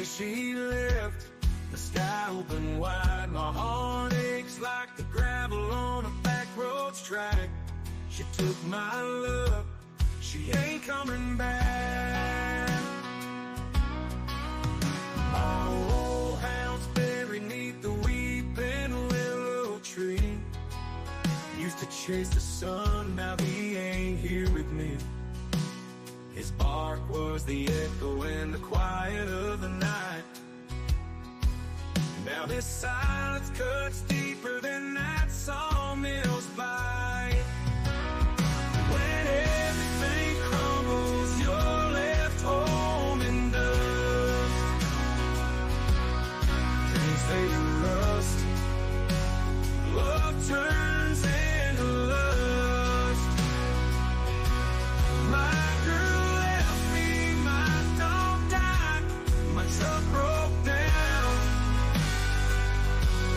she left, the sky open wide. My heart aches like the gravel on a back roads track. She took my love, she ain't coming back. My old house buried neath the weeping willow tree. Used to chase the sun, now he ain't here with me. His bark was the echo in the quiet of the night. Now this silence cuts deeper than that sawmill's bite. When everything crumbles, you're left home in dust. Dreams fade to rust, love turns into lust. My girl left me, my dog died, my truck broke down.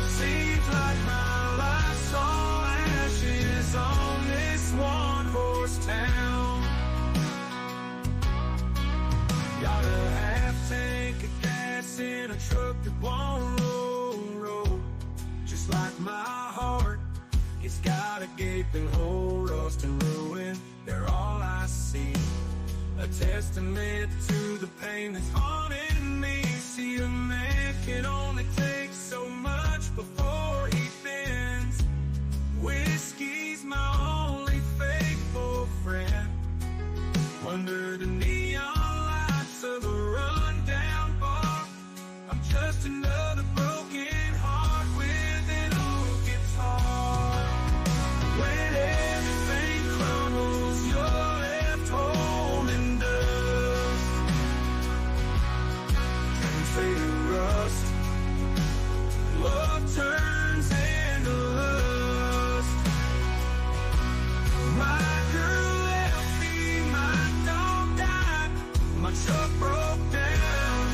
Seems like my life's all ashes on this one-horse town. Got a half tank of gas in a truck that won't roll. Just like my heart, it's got a gaping hole. Rust and ruin, they're all I see. A testament to the pain that's haunting me. See, a man can only take so much before he bends. Whiskey's my only faithful friend. Under the neon lights of a rundown bar, I'm just another broken heart with an old guitar. When everything crumbles, you're left home in dust. Dreams fade to rust, love turns into lust. My girl left me, my dog died, my truck broke down.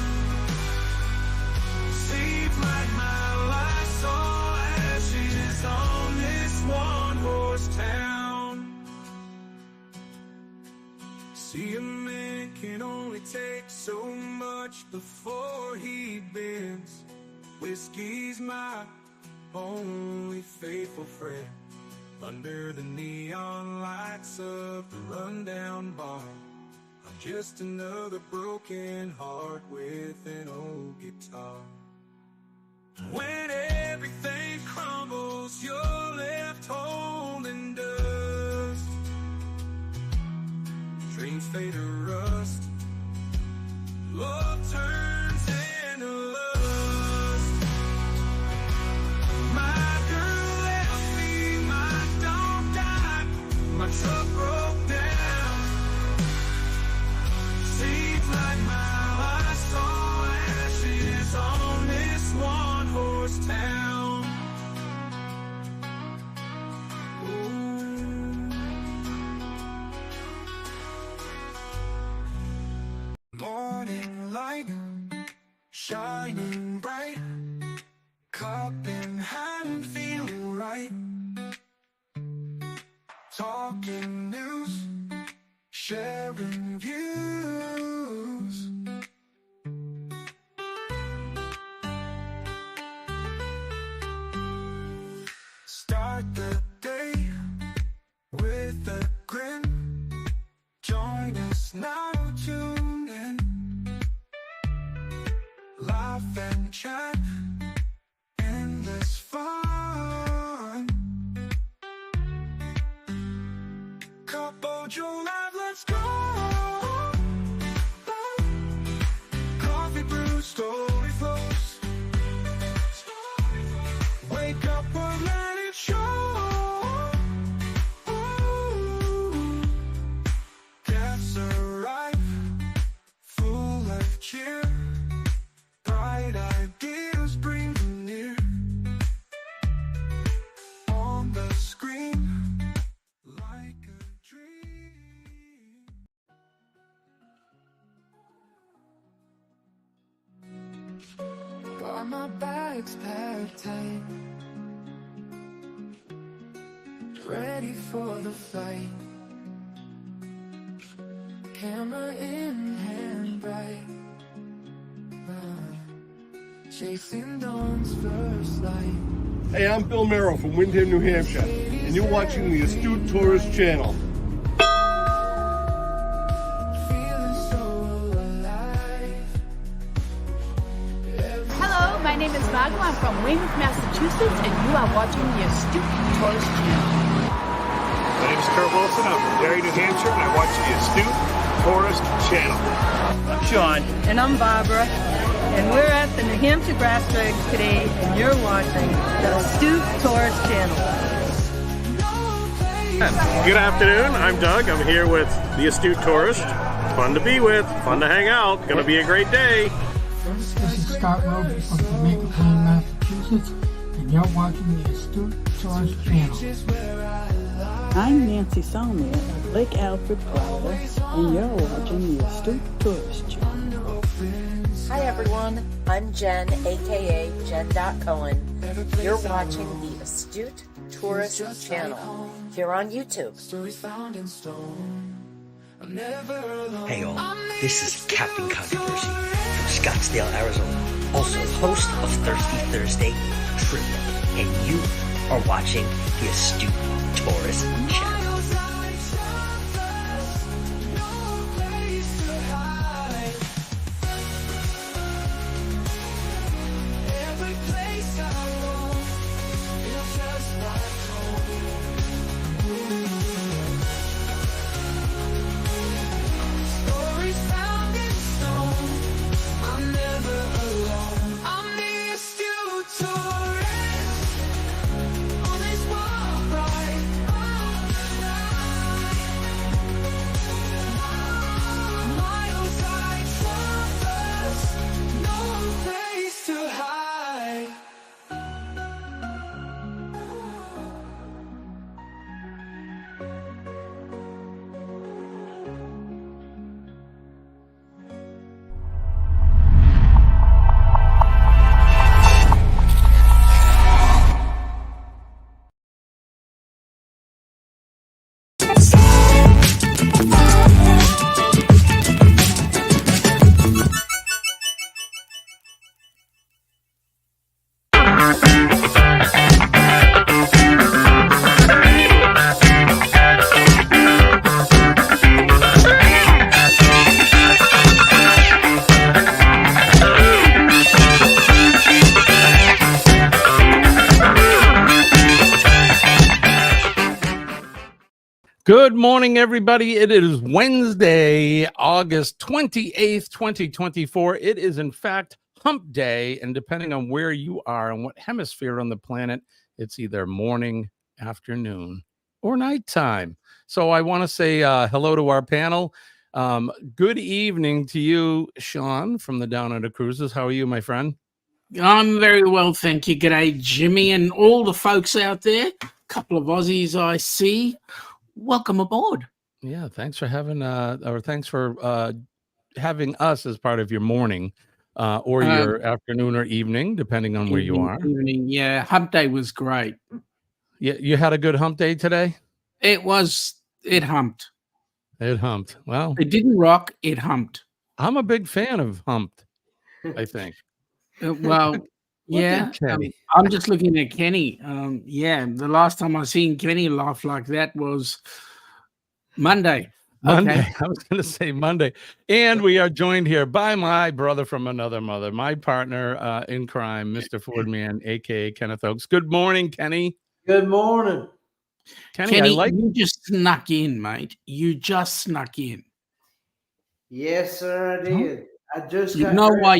Seems like my life's all ashes on this one-horse town. See, a man can only take so much before he bends. Whiskey's my only faithful friend. Under the neon lights of the rundown bar, I'm just another broken heart with an old guitar. When everything crumbles, you're left holding dust. Dreams fade to rust, love turns into lust. My girl left me, my dog died, my truck broke down. Seems like my life's all ashes on this one-horse town. Morning light, shining bright, cup in hand, feeling right. Talking news, sharing views. Start the day with a grin. Join us now, tune in. Laugh and chat, endless fun. Couple Joe Live, let's go. Coffee brew, story flows. Wake up or let it show. Guests arrive, full of cheer. Bright ideas bring them near. On the screen, like a dream. Got my bags packed tight, ready for the flight. Camera in hand, bright. Chasing dawn's first light. Hey, I'm Bill Merrill from Windham, New Hampshire, and you're watching the Astute Tourist channel. Feeling so alive. Hello, my name is Margo. I'm from Weymouth, Massachusetts, and you are watching the Astute Tourist Channel. My name is Kurt Wilson. I'm from Derry, New Hampshire, and I watch the Astute Tourist channel. I'm Sean. And I'm Barbara, and we're at the New Hampshire Grass Drags today, and you're watching the Astute Tourist Channel. Good afternoon. I'm Doug. I'm here with the Astute Tourist. Fun to be with. Fun to hang out. Gonna be a great day. This is Scott Roby from Jamaica Plain, Massachusetts, and you're watching the Astute Tourist Channel. I'm Nancy Salmier of Lake Alfred, Florida, and you're watching the Astute Tourist Channel. Hi everyone, I'm Jen, aka Jen.Cohen. You're watching the Astute Tourist Channel here on YouTube. Hey all, this is Captain Controversy from Scottsdale, Arizona, also host of Thirsty Thursday Trivia, and you are watching the Astute Tourist Channel. Good morning, everybody. It is Wednesday, August 28th, 2024. It is, in fact, Hump Day, and depending on where you are and what hemisphere on the planet, it's either morning, afternoon, or nighttime. So I want to say hello to our panel. Good evening to you, Sean, from the Down Under Cruises. How are you, my friend? I'm very well, thank you. G'day, Jimmy, and all the folks out there. A couple of Aussies I see. Welcome aboard. Yeah, thanks for having thanks for having us as part of your morning or your afternoon or evening, depending on where you are. Evening, yeah. Hump Day was great. Yeah, you had a good hump day today? It humped. It humped. Well, it didn't rock, it humped. I'm a big fan of humped, I think. Well, yeah. I'm just looking at Kenny. Yeah, the last time I seen Kenny laugh like that was Monday. Okay. I was going to say Monday. And we are joined here by my brother from another mother, my partner in crime, Mr. Fordman, a.k.a. Kenneth Oakes. Good morning, Kenny. Good morning. Kenny, you just snuck in, mate. You just snuck in. Yes, sir, I did. I just You know why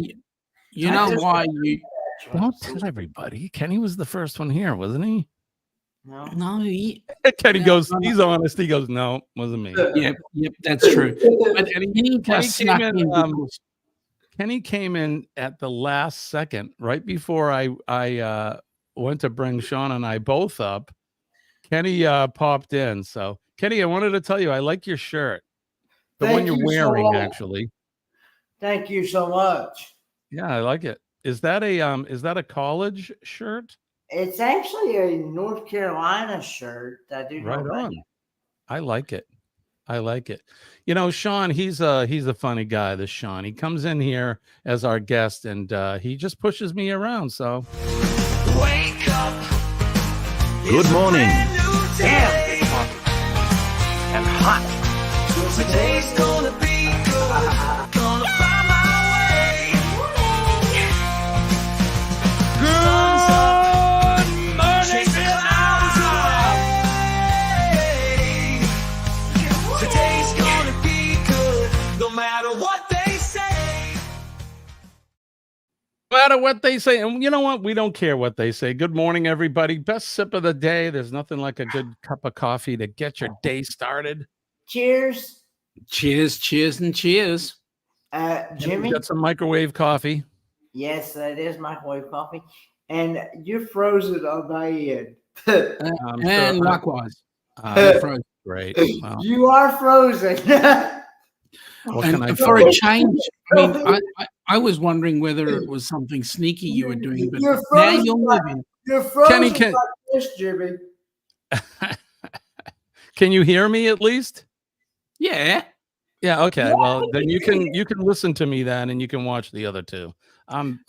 you don't tell everybody. Kenny was the first one here, wasn't he? No. Kenny goes, he's honest. He goes, no, wasn't me. Yep, that's true. But Kenny came in at the last second, right before I went to bring Sean and I both up. Kenny popped in. So, Kenny, I wanted to tell you, I like your shirt. The one you're wearing, actually. Thank you so much. Yeah, I like it. Is that a college shirt? It's actually a North Carolina shirt. I do right know on. that. I like it. I like it. You know, Sean, he's a funny guy, this Sean. He comes in here as our guest and he just pushes me around. So Wake up. Good morning. Damn. And hot. Today's gonna be good. Gonna find my way. Sun's up. Chase the clouds away. Today's gonna be good. No matter what they say. no matter what they say, and you know what? We don't care what they say. Good morning, everybody. Best sip of the day. There's nothing like a good cup of coffee to get your day started. Cheers. Cheers, cheers, and cheers. Jimmy? Got some microwave coffee. Yes, that is microwave coffee. And you're frozen on my end. And likewise. Frozen. Great. Wow. You are frozen. What can I for do? a change, I mean, I was wondering whether it was something sneaky you were doing, but You're now frozen. you're living. You're frozen Kenny, like this, Jimmy. Can you hear me at least? Yeah. Yeah. Okay. Well, then you can listen to me then, and you can watch the other two. Man,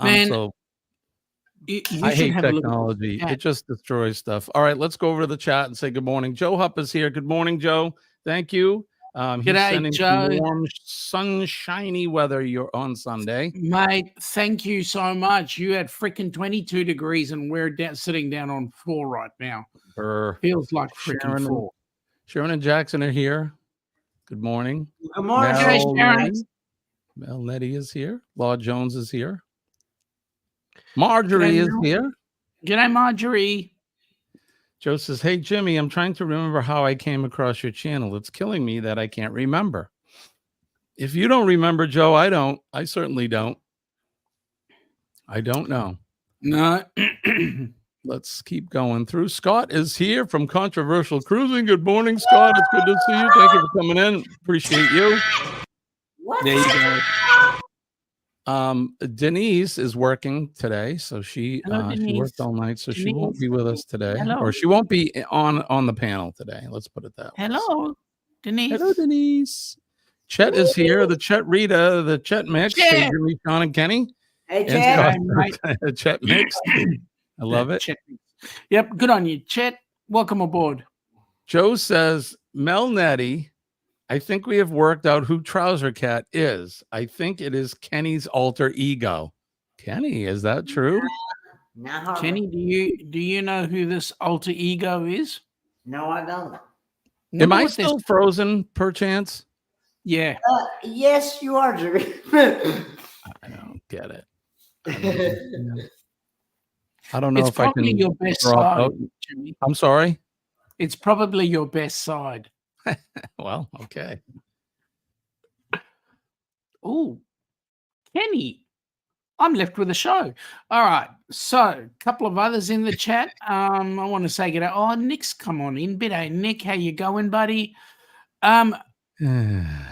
I hate have a look at technology. the chat. It just destroys stuff. All right, let's go over to the chat and say good morning. Joe Hupp is here. Good morning, Joe. Thank you. He's G'day, sending Joe. some warm, sunshiny weather. You're on Sunday, Mate, thank you so much. You had freaking 22 degrees, and we're sitting down on 4 right now. Feels like freaking 4. Sharon and Jackson are here. Good morning. Good morning, Mel Nettie is here. Law Jones is here. Marjorie is here. G'day, Marjorie. Joe says, hey, Jimmy, I'm trying to remember how I came across your channel. It's killing me that I can't remember. If you don't remember, Joe, I don't. I certainly don't. I don't know. No. Let's keep going through. Scott is here from Controversial Cruising. Good morning, Scott. It's good to see you. Thank you for coming in. Appreciate you. There you go. Denise is working today, so she worked all night, so she won't be with us today. Hello. Or she won't be on the panel today. Let's put it that way. Hello, Denise. Hello, Denise. Chet is here. The Chet Rita, the Chet Mix. Hey, Jimmy, Sean, and Kenny. Hey, Chet. Chet Mix. I love it. Chet. Yep, good on you, Chet. Welcome aboard. Joe says, Mel Nettie, I think we have worked out who Trouser Cat is. I think it is Kenny's alter ego. Kenny, is that true? No. Kenny, do you know who this alter ego is? No, I don't. Am I still frozen, perchance? Yeah. Yes, you are, Jimmy. I don't get it. I don't know It's if I can probably your best drop side, out. Jimmy. I'm sorry. It's probably your best side. Well, okay. Oh, Kenny, I'm left with a show. All right. So, a couple of others in the chat. I want to say, g'day. Oh, Nick's come on in. G'day, Nick. How you going, buddy?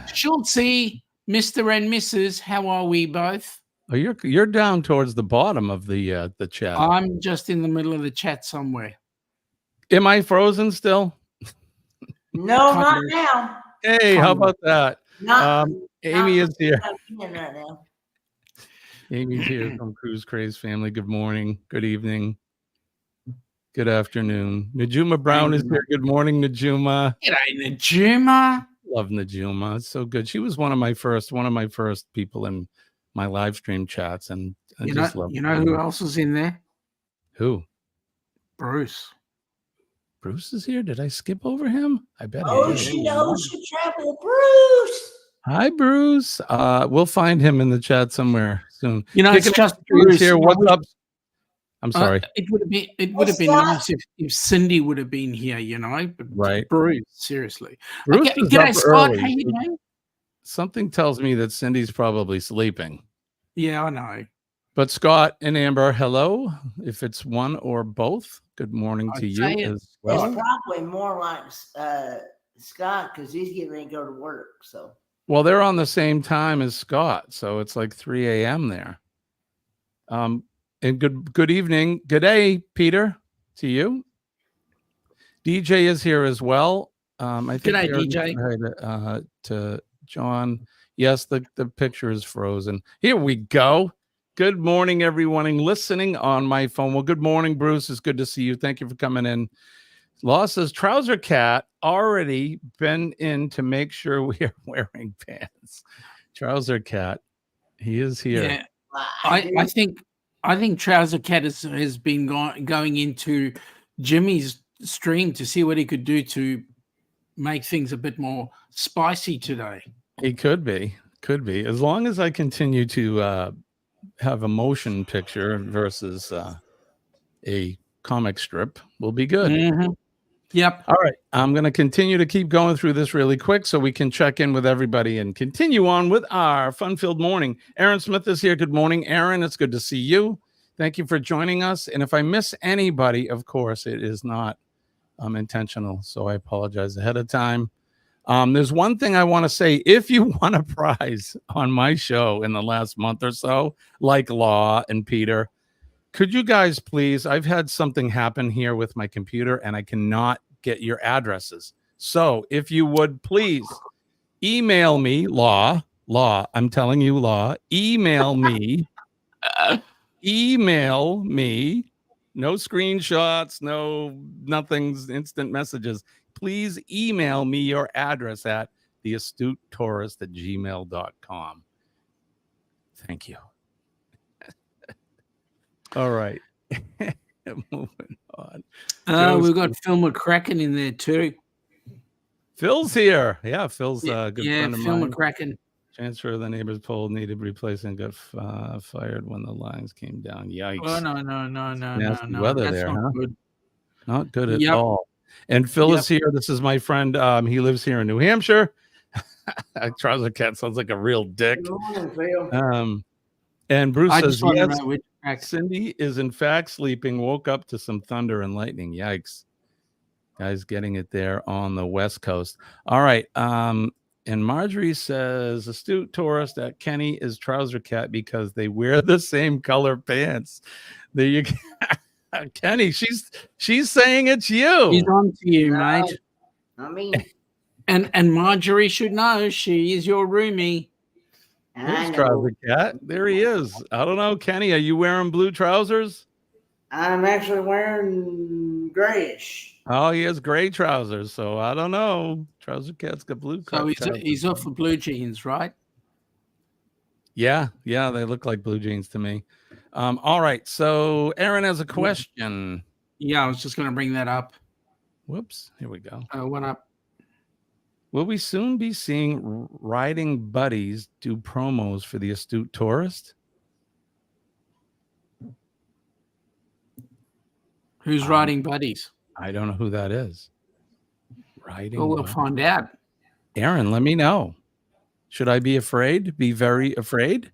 Schultzy, Mr. and Mrs., how are we both? Oh, you're down towards the bottom of the chat. I'm just in the middle of the chat somewhere. Am I frozen still? No, not now. Hey, how about that? Not, Amy is here. Right now. Amy's here from Cruise Craze family. Good morning. Good evening. Good afternoon. Najuma Brown is here. Good morning, Najuma. G'day, Najuma. Love Najuma. It's so good. She was one of my first people in my live stream chats, and I just love. You know who else is in there? Who? Bruce. Bruce is here. Did I skip over him? I bet. Ocean Travel, Bruce. Hi, Bruce. We'll find him in the chat somewhere soon. You know, it's just Bruce here. What's up? I'm sorry. It would have been nice if Cindy would have been here, you know. But right. Bruce, seriously. Bruce Okay, is g'day, up Scott. early. How you doing? Something tells me that Cindy's probably sleeping. Yeah, I know. But Scott and Amber, hello. If it's one or both, good morning to you as well. It's probably more like Scott because he's getting ready to go to work. So. Well, they're on the same time as Scott, so it's like 3 a.m. there. And good evening. Good day, Peter, to you. DJ is here as well. I think G'day, we already DJ. said hi to John. Yes, the picture is frozen. Here we go. Good morning, everyone listening on my phone. Well, good morning, Bruce. It's good to see you. Thank you for coming in. Law says Trouser Cat already been in to make sure we are wearing pants. Trouser Cat, he is here. Yeah, I think Trouser Cat has been going into Jimmy's stream to see what he could do to make things a bit more spicy today. He could be, as long as I continue to have a motion picture versus a comic strip, will be good. Mm-hmm. Yep. All right. I'm going to continue to keep going through this really quick so we can check in with everybody and continue on with our fun-filled morning. Aaron Smith is here. Good morning, Aaron. It's good to see you. Thank you for joining us. And if I miss anybody, of course, it is not intentional. So I apologize ahead of time. There's one thing I want to say. If you want a prize on my show in the last month or so, like Law and Peter, could you guys please, I've had something happen here with my computer and I cannot get your addresses. So if you would please email me, Law, I'm telling you, Law, email me, no screenshots, nothing's instant messages. Please email me your address at theastutetourist@gmail.com. Thank you. All right. Moving on. We've got Phil McCracken in there too. Phil's here. Yeah, Phil's a good friend of Phil mine. McCracken. Transfer of the neighbor's pole needed replacing, got fired when the lines came down. Yikes. Oh, no. Nasty weather That's there, not huh? good. Not good at all. And Phil is here. This is my friend. He lives here in New Hampshire. Trouser Cat sounds like a real dick. And Bruce says, yes, Cindy is in fact sleeping, woke up to some thunder and lightning. Yikes. Guys getting it there on the West Coast. All right. And Marjorie says, astute tourist at Kenny is Trouser Cat because they wear the same color pants. There you go. Kenny, she's saying it's you. He's on to you, mate. I mean, and Marjorie should know she is your roomie. There's Trouser Cat. There he is. I don't know, Kenny. Are you wearing blue trousers? I'm actually wearing grayish. Oh, he has gray trousers. So I don't know. Trouser Cat's got blue trousers. So he's off for blue jeans, right? Yeah, they look like blue jeans to me. All right. So Aaron has a question. Yeah, I was just going to bring that up. Whoops. Here we go. Went up. Will we soon be seeing riding buddies do promos for the Astute Tourist? Who's riding buddies? I don't know who that is. Riding. Well, we'll find out. Aaron, let me know. Should I be afraid? Be very afraid?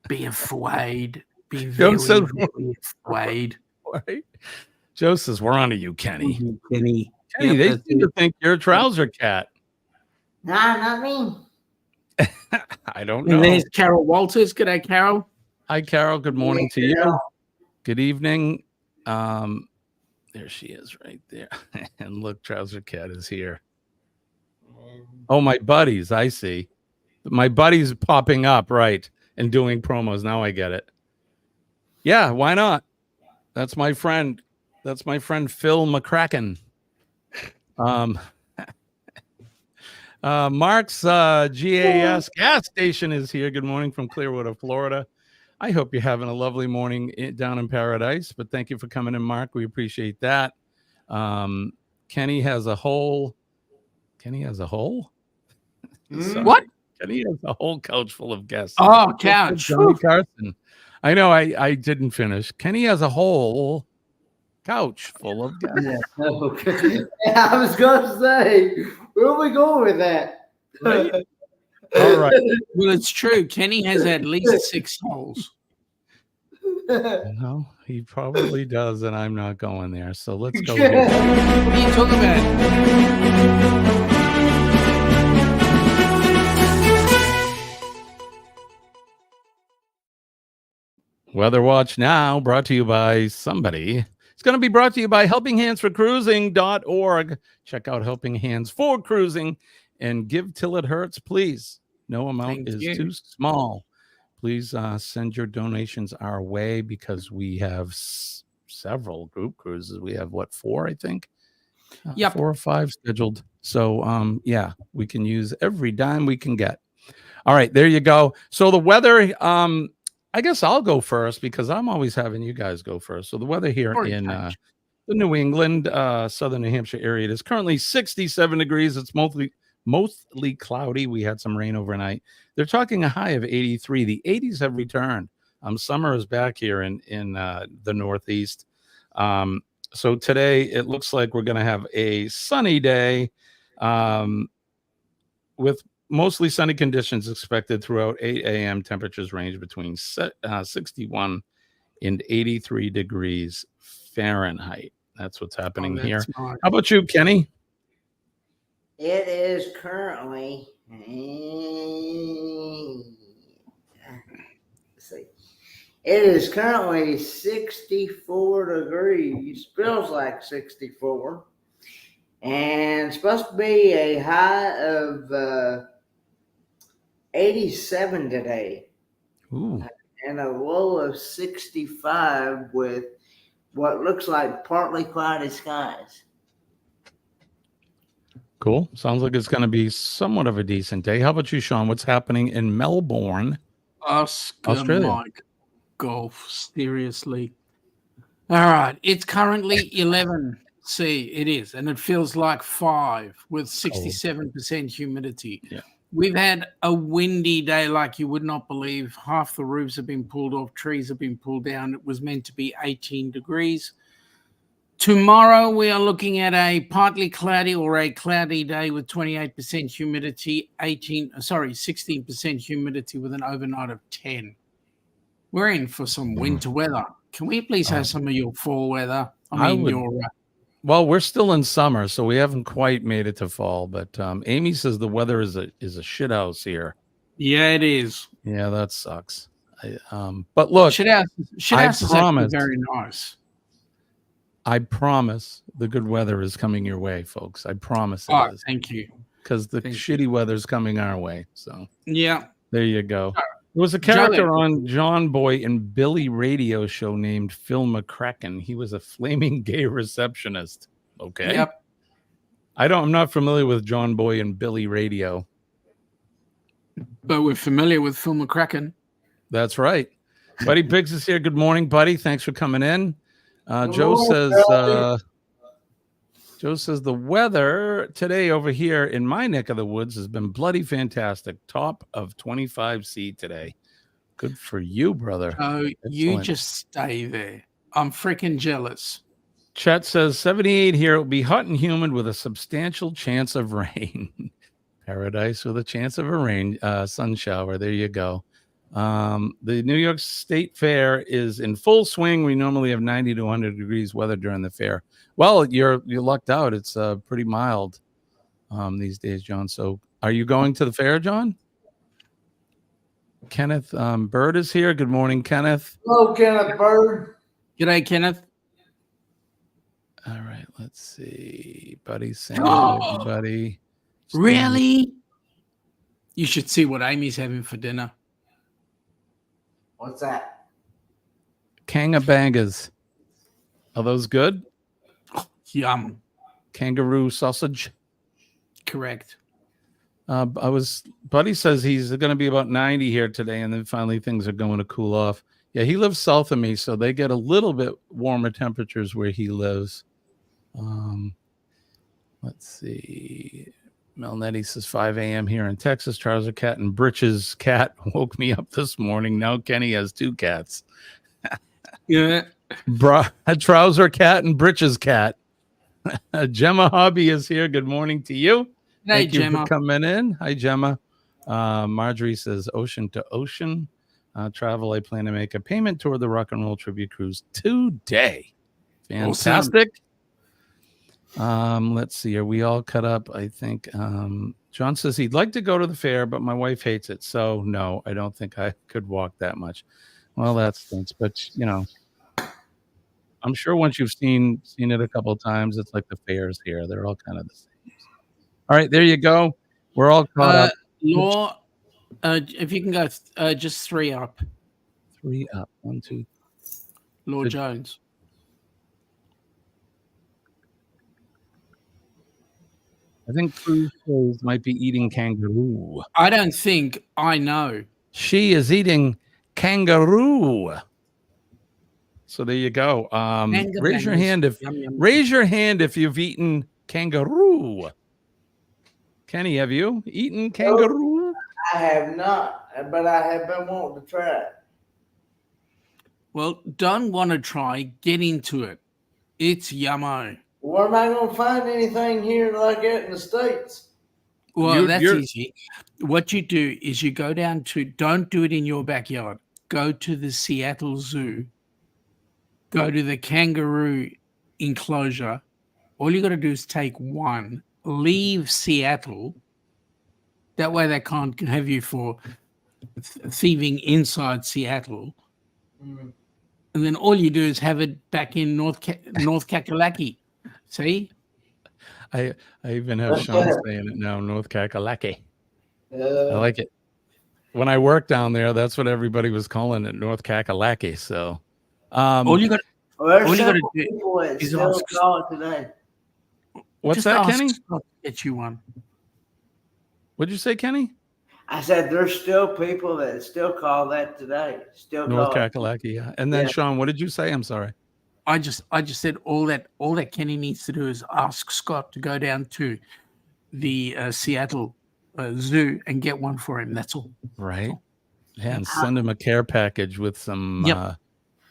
Be afraid. Be very afraid. Right? Joe says, we're on to you, Kenny. Kenny, they seem to think you're a Trouser Cat. Nah, not me. I don't know. And there's Carol Walters. G'day, Carol. Hi, Carol. Good morning to you. Good evening. There she is right there. And look, Trouser Cat is here. Oh, my buddies. I see. My buddies popping up, right, and doing promos. Now I get it. Yeah, why not? That's my friend. That's my friend Phil McCracken. Mark's GAS gas station is here. Good morning from Clearwater, Florida. I hope you're having a lovely morning down in paradise, but thank you for coming in, Mark. We appreciate that. Kenny has a hole. What? Kenny has a whole couch full of guests. Oh, couch. Johnny Carson. I know I didn't finish. Kenny has a whole couch full of guests. I was going to say, where are we going with that? Right? All right. Well, it's true. Kenny has at least 6 holes. No, he probably does, and I'm not going there. So let's go. What are you talking about? Weather Watch now brought to you by somebody. It's going to be brought to you by helpinghandsforcruising.org. Check out Helping Hands for Cruising and give till it hurts, please. No amount is too small. Please send your donations our way because we have several group cruises. We have, 4, I think? 4 or 5 scheduled. So, yeah, we can use every dime we can get. All right, there you go. So the weather, I guess I'll go first because I'm always having you guys go first. So the weather here in the New England, southern New Hampshire area, it is currently 67 degrees. It's mostly cloudy. We had some rain overnight. They're talking a high of 83. The 80s have returned. Summer is back here in the Northeast. So today it looks like we're going to have a sunny day with mostly sunny conditions expected throughout 8 a.m. Temperatures range between 61 and 83 degrees Fahrenheit. That's what's happening here. Nice. How about you, Kenny? It is currently, it is currently 64 degrees. Feels like 64. And it's supposed to be a high of 87 today. Ooh. And a low of 65 with what looks like partly cloudy skies. Cool. Sounds like it's going to be somewhat of a decent day. How about you, Sean? What's happening in Melbourne, Australia? My golf, seriously. All right. It's currently 11. See, it is. And it feels like 5 with 67% humidity. Yeah. We've had a windy day like you would not believe. Half the roofs have been pulled off. Trees have been pulled down. It was meant to be 18 degrees. Tomorrow, we are looking at a partly cloudy or a cloudy day with 28% humidity, 16% humidity with an overnight of 10. We're in for some winter weather. Can we please have some of your fall weather? Well, we're still in summer, so we haven't quite made it to fall. But Amy says the weather is a shit house here. Yeah, it is. Yeah, that sucks. But look, shit house is actually very nice. I promise the good weather is coming your way, folks. I promise it is. Thank you. Because the shitty weather's coming our way. So yeah, there you go. There was a character on John Boy and Billy radio show named Phil McCracken. He was a flaming gay receptionist. Okay. Yep. I'm not familiar with John Boy and Billy radio. But we're familiar with Phil McCracken. That's right. Buddy Biggs is here. Good morning, buddy. Thanks for coming in. Joe says the weather today over here in my neck of the woods has been bloody fantastic. Top of 25C today. Good for you, brother. You just stay there. I'm freaking jealous. Chet says 78 here. It will be hot and humid with a substantial chance of rain. Paradise with a chance of a sun shower. There you go. The New York State Fair is in full swing. We normally have 90 to 100 degrees weather during the fair. Well, you're lucked out. It's pretty mild these days, John. So are you going to the fair, John? Kenneth Bird is here. Good morning, Kenneth. Hello, Kenneth Bird. G'day, Kenneth. All right, let's see. Buddy saying everybody. Really? You should see what Amy's having for dinner. What's that? Kangabangas. Are those good? Yum. Kangaroo sausage. Correct. Buddy says he's going to be about 90 here today, and then finally things are going to cool off. Yeah, he lives south of me, so they get a little bit warmer temperatures where he lives. Let's see. Melnetti says 5 a.m. here in Texas. Trouser Cat and Britches Cat woke me up this morning. Now Kenny has 2 cats. Yeah. Trouser Cat and Britches Cat. Gemma Hobby is here. Good morning to you. Thank you for coming in. Hi, Gemma. Marjorie says ocean to ocean. Travel. I plan to make a payment toward the Rock and Roll Tribute Cruise today. Fantastic. Awesome. Let's see. Are we all cut up? I think John says he'd like to go to the fair, but my wife hates it. So no, I don't think I could walk that much. Well, that stinks, but I'm sure once you've seen it a couple of times, it's like the fairs here. They're all kind of the same. All right, there you go. We're all caught up. Law, if you can go just 3 up. 3 up. 1, 2. Law Jones. I think Cruz might be eating kangaroo. I don't think I know. She is eating kangaroo. So there you go. Raise your hand if you've eaten kangaroo. Kenny, have you eaten kangaroo? I have not, but I have been wanting to try it. Well, don't want to try. Get into it. It's yummo. Where am I going to find anything here like that in the States? Well, that's easy. What you do is you go down to, don't do it in your backyard. Go to the Seattle Zoo. Go to the kangaroo enclosure. All you got to do is take one, leave Seattle. That way they can't have you for thieving inside Seattle. Mm. And then all you do is have it back in North Kakalaki. See? I even have Sean saying it now, North Kakalaki. I like it. When I worked down there, that's what everybody was calling it, North Kakalaki. So all you got to do is ask. Today. What's that, Kenny? Get you one. What'd you say, Kenny? I said there's still people that still call that today. Still North call Kakalaki, yeah. And then Sean, what did you say? I'm sorry. I just said all that Kenny needs to do is ask Scott to go down to the Seattle Zoo and get one for him. That's all. Right. Yeah, and send him a care package with some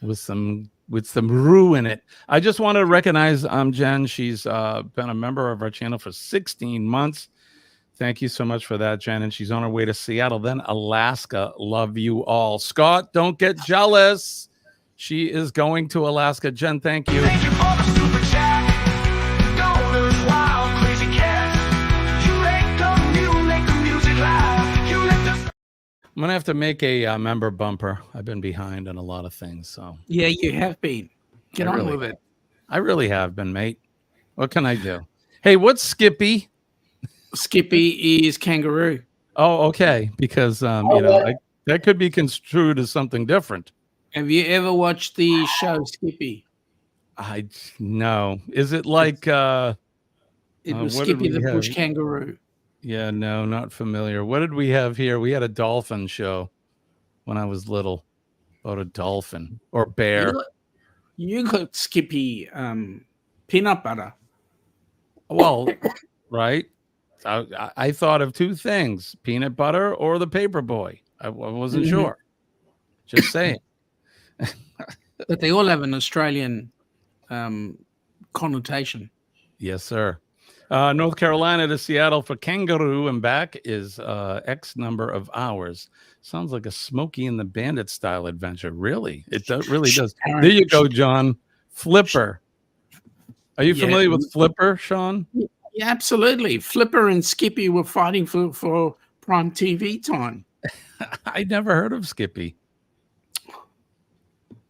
with some roux in it. I just want to recognize Jen. She's been a member of our channel for 16 months. Thank you so much for that, Jen. And she's on her way to Seattle, then Alaska. Love you all. Scott, don't get jealous. She is going to Alaska. Jen, thank you. Thank you for the super chat. Don't lose wild, crazy cat. You make the music live. You let the... I'm going to have to make a member bumper. I've been behind on a lot of things. So yeah, you have been. Get on with it. I really have been, mate. What can I do? Hey, what's Skippy? Skippy is kangaroo. Oh, okay. Because, that could be construed as something different. Have you ever watched the show Skippy? No. Is it like it was Skippy the Bush Kangaroo? Yeah, no, not familiar. What did we have here? We had a dolphin show when I was little about a dolphin or bear. You got Skippy peanut butter. Well, right. I thought of two things: peanut butter or the paper boy. I wasn't sure. Just saying. But they all have an Australian connotation. Yes, sir. North Carolina to Seattle for kangaroo and back is X number of hours. Sounds like a Smokey and the Bandit style adventure. Really? It really does. There you go, John. Flipper. Are you familiar with Flipper, Sean? Yeah, absolutely. Flipper and Skippy were fighting for prime TV time. I never heard of Skippy.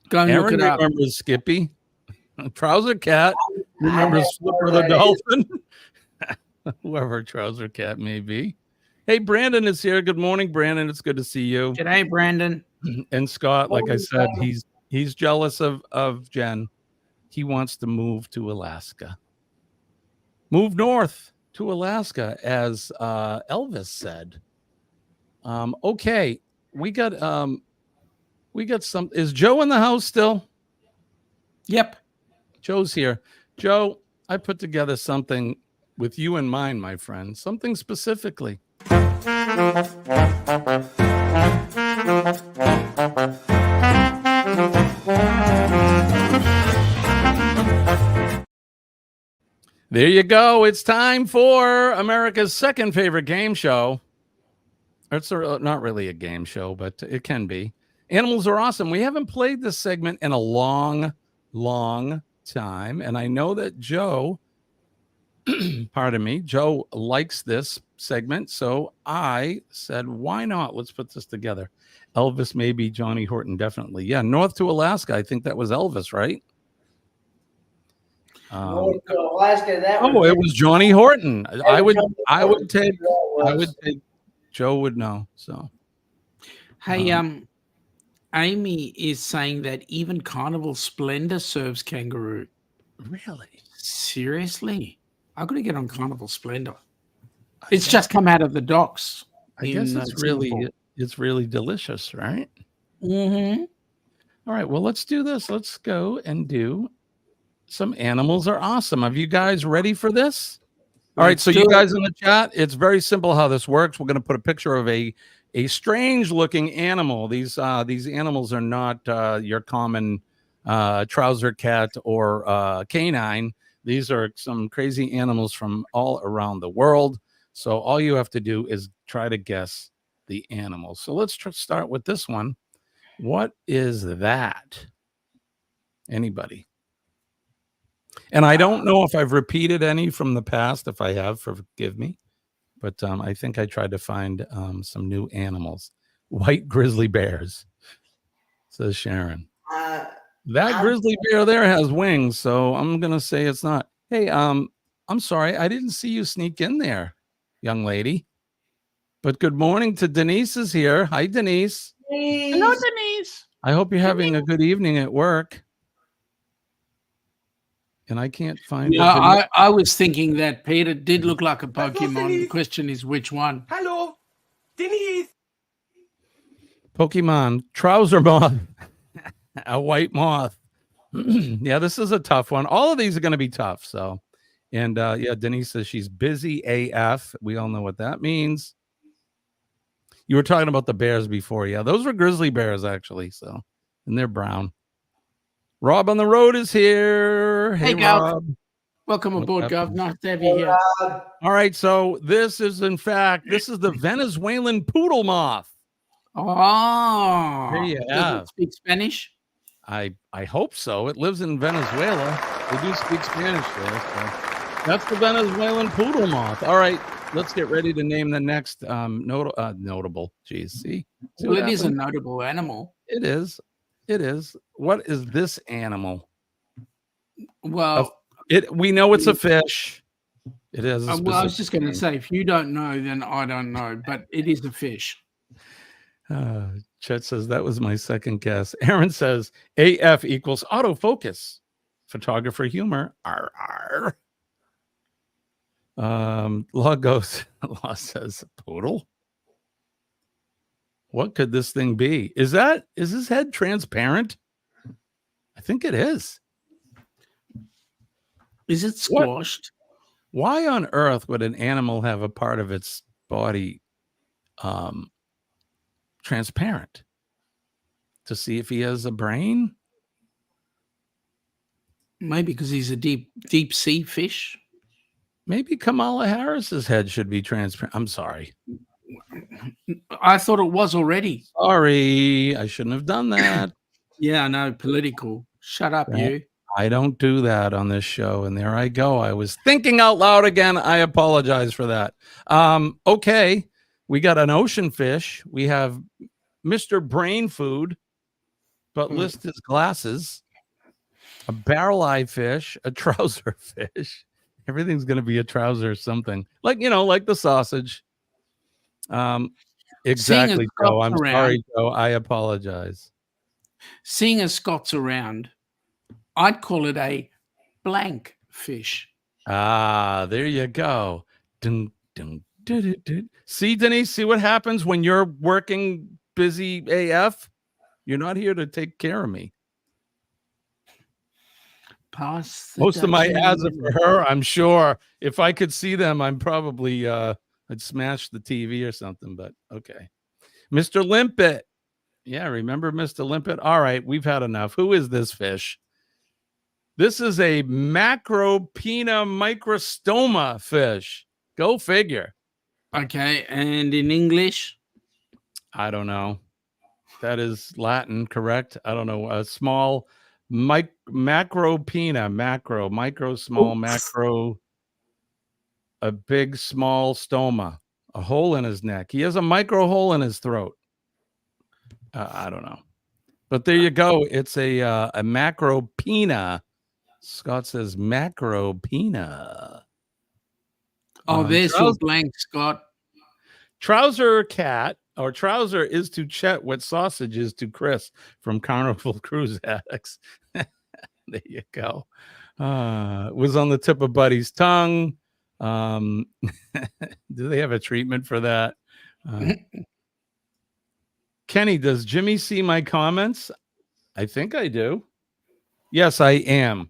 Go and Aaron look it up. remembers Skippy. Trouser Cat remembers Flipper the Dolphin. Whoever Trouser Cat may be. Hey, Brandon is here. Good morning, Brandon. It's good to see you. G'day, Brandon. And Scott, like I said, he's jealous of Jen. He wants to move to Alaska. Move north to Alaska, as Elvis said. Okay, we got some. Is Joe in the house still? Yep. Joe's here. Joe, I put together something with you in mind, my friend. Something specifically. There you go. It's time for America's second favorite game show. It's not really a game show, but it can be. Animals are awesome. We haven't played this segment in a long time. And I know that Joe, pardon me, Joe likes this segment. So I said, why not? Let's put this together. Elvis, maybe. Johnny Horton, definitely. Yeah, north to Alaska. I think that was Elvis, right? North Alaska. That Oh, it was Johnny Horton. I would take Joe would know. So Hey, Amy is saying that even Carnival Splendor serves kangaroo. Really? Seriously? I've got to get on Carnival Splendor. It's just come out of the docks. I guess it's Singapore. really delicious, right? Mm-hmm. All right, well, let's do this. Let's go and do some animals are awesome. Are you guys ready for this? All right, so you guys in the chat, it's very simple how this works. We're going to put a picture of a strange looking animal. These animals are not your common trouser cat or canine. These are some crazy animals from all around the world. So all you have to do is try to guess the animal. So let's start with this one. What is that? Anybody? And I don't know if I've repeated any from the past. If I have, forgive me. But I think I tried to find some new animals. White grizzly bears, says Sharon. That grizzly bear there has wings, so I'm going to say it's not. Hey, I'm sorry. I didn't see you sneak in there, young lady. But good morning to Denise is here. Hi, Denise. Hello, Denise. I hope you're having a good evening at work. And I can't find I was thinking that Peter did look like a Pokemon. The question is which one? Hello, Denise. Pokemon trouser moth. A white moth. Yeah, this is a tough one. All of these are going to be tough. So, and yeah, Denise says she's busy AF. We all know what that means. You were talking about the bears before. Yeah, those were grizzly bears, actually. So, and they're brown. Rob on the road is here. Hey, Rob. Welcome aboard, Gov. Nice to have you here. All right, so this is, in fact, this is the Venezuelan poodle moth. Oh, there you does have. it speak Spanish? I hope so. It lives in Venezuela. They do speak Spanish there. So that's the Venezuelan poodle moth. All right, let's get ready to name the next notable. Geez, see well, it is a notable animal. It is. It is. What is this animal? Well, we know it's a fish. It is. Well, I was just going to say, if you don't know, then I don't know. But it is a fish. Chet says that was my second guess. Aaron says AF equals autofocus. Photographer humor. R. Law says poodle. What could this thing be? Is his head transparent? I think it is. Is it squashed? Why on earth would an animal have a part of its body transparent? To see if he has a brain? Maybe because he's a deep sea fish. Maybe Kamala Harris's head should be transparent. I'm sorry. I thought it was already. Sorry, I shouldn't have done that. Yeah, I know, political. Shut up, you. I don't do that on this show, and there I go. I was thinking out loud again. I apologize for that. Okay, we got an ocean fish. We have Mr. Brain Food, but list his glasses. A barrel-eye fish, a trouser fish. Everything's going to be a trouser something. Like the sausage. Exactly, Joe. I'm sorry, Joe. I apologize. Seeing as Scott's around, I'd call it a blank fish. Ah, there you go. Dun, dun, dun, dun, dun. See, Denise, see what happens when you're working busy AF? You're not here to take care of me. Most of my ads are for her, I'm sure. If I could see them, I'm probably I'd smash the TV or something, but okay. Mr. Limpet. Yeah, remember Mr. Limpet? All right, we've had enough. Who is this fish? This is a Macropina microstoma fish. Go figure. Okay, and in English? I don't know. That is Latin, correct? I don't know. A small macropina, micro, small, macro, a big, small stoma, a hole in his neck. He has a micro hole in his throat. I don't know. But there you go. It's a macropina Scott says macro pina. Oh, there's your blank, Scott. Trouser cat or trouser is to Chet what sausage is to Chris from Carnival Cruise Addicts. There you go. Was on the tip of Buddy's tongue. Do they have a treatment for that? Kenny, does Jimmy see my comments? I think I do. Yes, I am.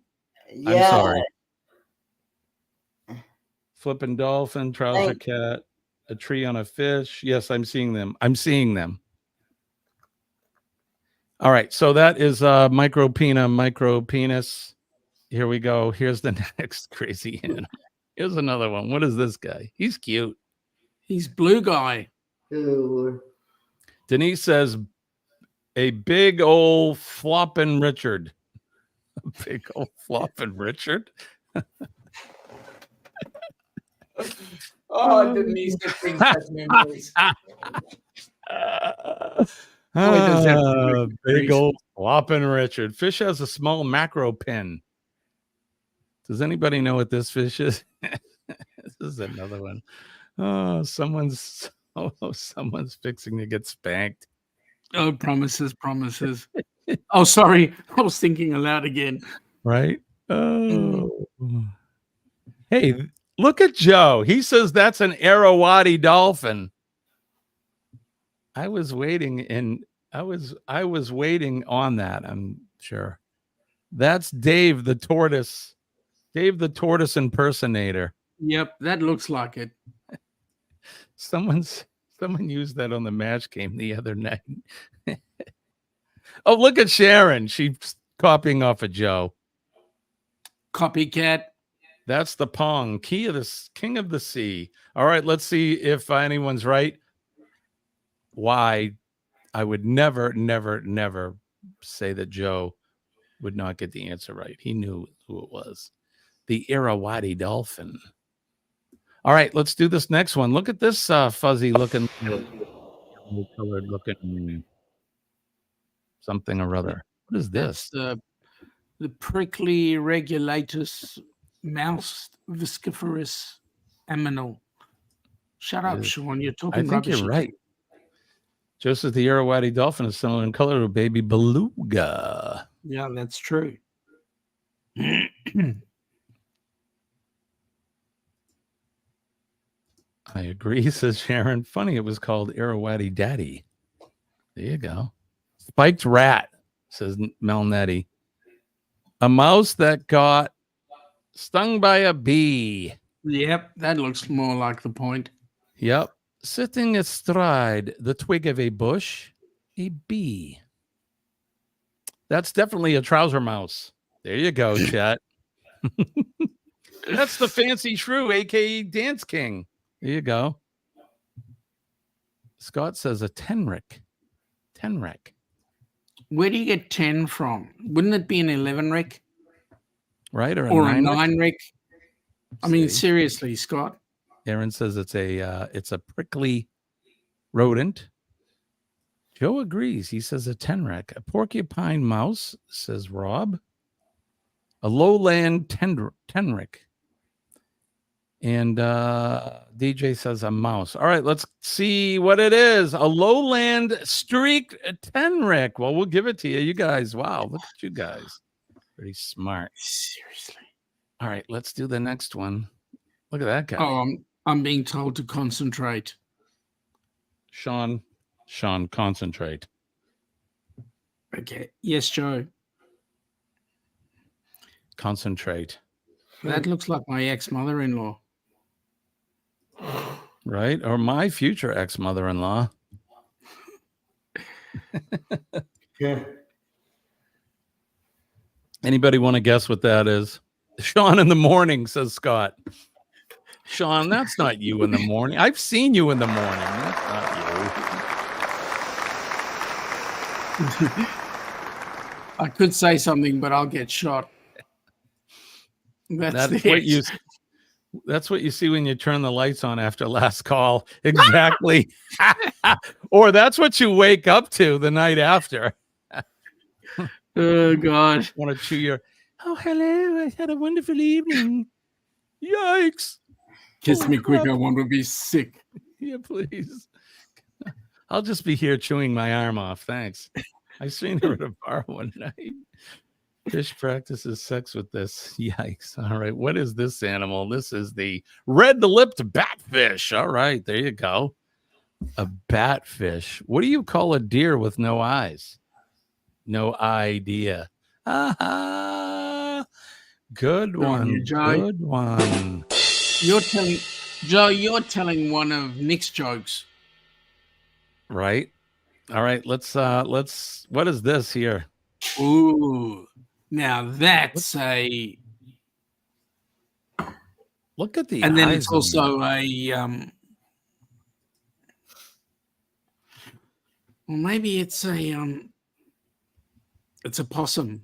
Yeah. I'm sorry. Flipping dolphin, trouser cat, a tree on a fish. Yes, I'm seeing them. I'm seeing them. All right, so that is micro penis. Here we go. Here's the next crazy animal. Here's another one. What is this guy? He's cute. He's blue guy. Ooh. Denise says a big old flopping Richard. A big old flopping Richard. Oh, Denise just brings back memories. Big old flopping Richard. Fish has a small macro pin. Does anybody know what this fish is? This is another one. Oh, someone's fixing to get spanked. Oh, promises. Oh, sorry. I was thinking aloud again. Right? Oh. Hey, look at Joe. He says that's an Arawati dolphin. I was waiting on that, I'm sure. That's Dave the tortoise. Dave the tortoise impersonator. Yep, that looks like it. Someone used that on the match game the other night. Oh, look at Sharon. She's copying off of Joe. Copycat. That's the Pong, king of the sea. All right, let's see if anyone's right. Why I would never say that Joe would not get the answer right. He knew who it was. The Irrawaddy dolphin. All right, let's do this next one. Look at this fuzzy looking, colored looking something or other. What is this? That's the prickly regulatus mouse visciferous aminal. Shut up, Sean. You're talking I think rubbish. you're right. Joseph, the Irrawaddy dolphin is similar in color to a baby beluga. Yeah, that's true. I agree, says Sharon. Funny, it was called Irrawaddy Daddy. There you go. Spiked rat, says Melnetti. A mouse that got stung by a bee. Yep, that looks more like the point. Yep. Sitting astride the twig of a bush, a bee. That's definitely a trouser mouse. There you go, chat. That's the fancy shrew, aka Dance King. There you go. Scott says a tenric. Tenric. Where do you get 10 from? Wouldn't it be an 11 rick? Right? Or a 9 rick? I mean, See? seriously, Scott. Aaron says it's a prickly rodent. Joe agrees. He says a tenric. A porcupine mouse, says Rob. A lowland tenric. And DJ says a mouse. All right, let's see what it is. A lowland streaked tenric. Well, we'll give it to you. You guys, wow, look at you guys. Pretty smart. Seriously. All right, let's do the next one. Look at that guy. Oh, I'm being told to concentrate. Sean, concentrate. Okay. Yes, Joe. Concentrate. That looks like my ex-mother-in-law. Right? Or my future ex-mother-in-law. Yeah. Anybody want to guess what that is? Sean in the morning, says Scott. Sean, that's not you in the morning. I've seen you in the morning. That's not you. I could say something, but I'll get shot. That's what you see when you turn the lights on after last call. Exactly. Or that's what you wake up to the night after. Oh, God. Want to chew your... Oh, hello. I had a wonderful evening. Yikes. Kiss me quick. I want to be sick. Yeah, please. I'll just be here chewing my arm off. Thanks. I seen her at a bar one night. Fish practices sex with this. Yikes. All right. What is this animal? This is the red-lipped batfish. All right. There you go. A batfish. What do you call a deer with no eyes? No idea. Good one. Good one. You're telling one of Nick's jokes. Right. All right. Let's what is this here? Ooh. Now that's a look at the and then eyes it's also a well, maybe it's a possum.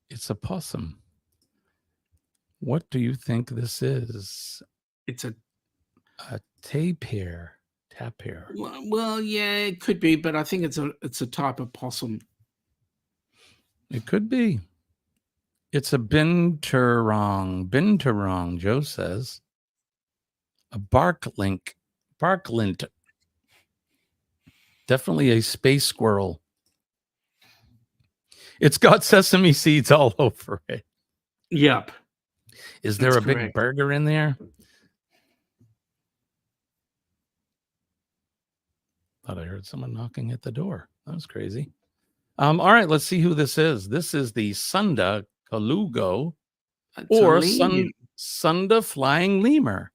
It's a possum. What do you think this is? It's a tapir. Well, yeah, it could be, but I think it's a type of possum. It could be. It's a binturong. Joe says. A barklint. Definitely a space squirrel. It's got sesame seeds all over it. Yep. Is there a big burger in there? Thought I heard someone knocking at the door. That was crazy. All right, let's see who this is. This is the Sunda Kalugo or Sunda flying lemur.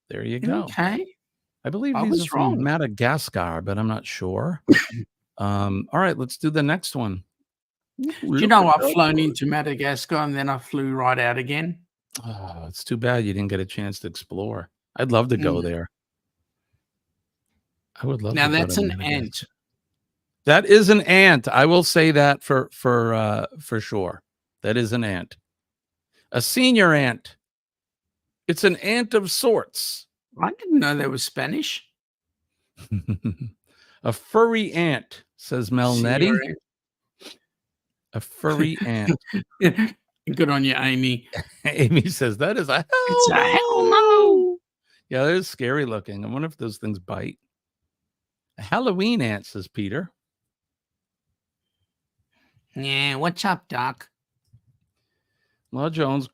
There you go. Okay. I believe these are from Madagascar, but I'm not sure. All right, let's do the next one. Do you know I've flown into Madagascar and then I flew right out again? Oh, it's too bad you didn't get a chance to explore. I'd love to go there. I would love. Now to go that's to an Madagascar. ant. That is an ant. I will say that for sure. That is an ant. A senior ant. It's an ant of sorts. I didn't know that was Spanish. A furry ant, says Mel Nettie. A furry ant. Good on you, Amy. Amy says that is a hell It's a no. hell no. Yeah, that is scary looking. I wonder if those things bite. A Halloween ant, says Peter. Yeah, what's up, Doc? Well, Jones,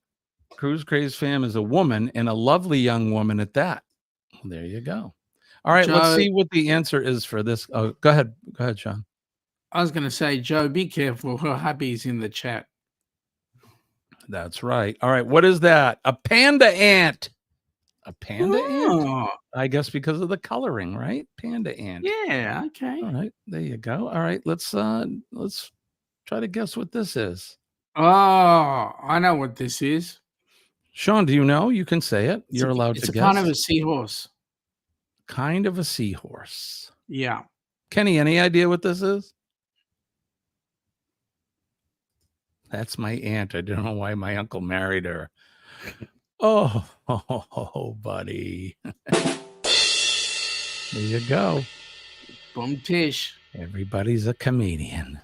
Cruise Craze fam is a woman and a lovely young woman at that. There you go. All right, let's see what the answer is for this. Oh, go ahead. Go ahead, Sean. I was going to say, Joe, be careful. Her hubby's in the chat. That's right. All right, what is that? A panda ant. A panda ant? I guess because of the coloring, right? Panda ant. Yeah, okay. All right, there you go. All right, let's try to guess what this is. Oh, I know what this is. Sean, do you know? You can say it. You're allowed to guess. It's a kind of a seahorse. Kind of a seahorse. Yeah. Kenny, any idea what this is? That's my aunt. I don't know why my uncle married her. Oh, buddy. There you go. Boom tish. Everybody's a comedian.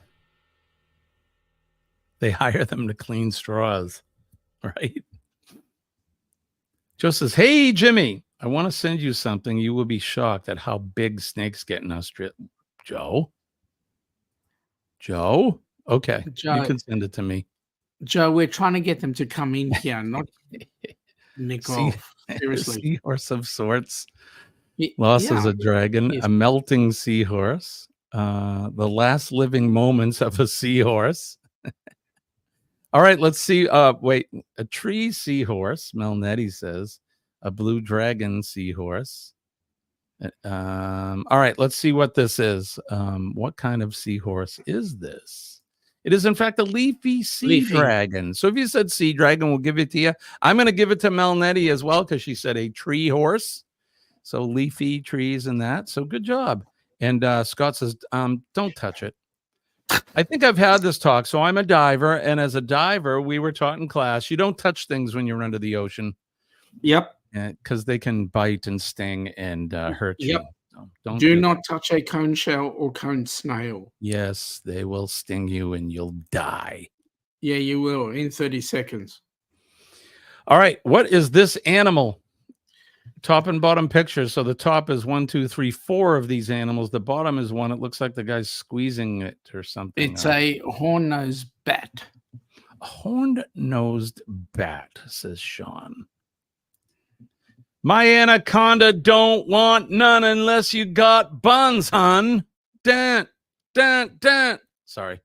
They hire them to clean straws, right? Joe says, hey, Jimmy, I want to send you something. You will be shocked at how big snakes get in Australia. Joe? Okay, Joe, you can send it to me. Joe, we're trying to get them to come in here, not nick off. Seriously. A seahorse of sorts. Lost as a dragon. Yes. A melting seahorse. The last living moments of a seahorse. All right, let's see. Wait, a tree seahorse, Mel Nettie says. A blue dragon seahorse. All right, let's see what this is. What kind of seahorse is this? It is, in fact, a leafy sea dragon. So if you said sea dragon, we'll give it to you. I'm going to give it to Mel Nettie as well because she said a tree horse. So leafy trees and that. So good job. And Scott says, don't touch it. I think I've had this talk. So I'm a diver. And as a diver, we were taught in class, you don't touch things when you're under the ocean. Yep. Because they can bite and sting and hurt you. Yep. So Don't Do do not touch a cone shell or cone snail. Yes, they will sting you and you'll die. Yeah, you will in 30 seconds. All right. What is this animal? Top and bottom pictures. So the top is 1, 2, 3, 4 of these animals. The bottom is one. It looks like the guy's squeezing it or something. It's a horn-nosed bat. A horn-nosed bat, says Sean. My anaconda don't want none unless you got buns, hun. Dun, dun, dun. Sorry.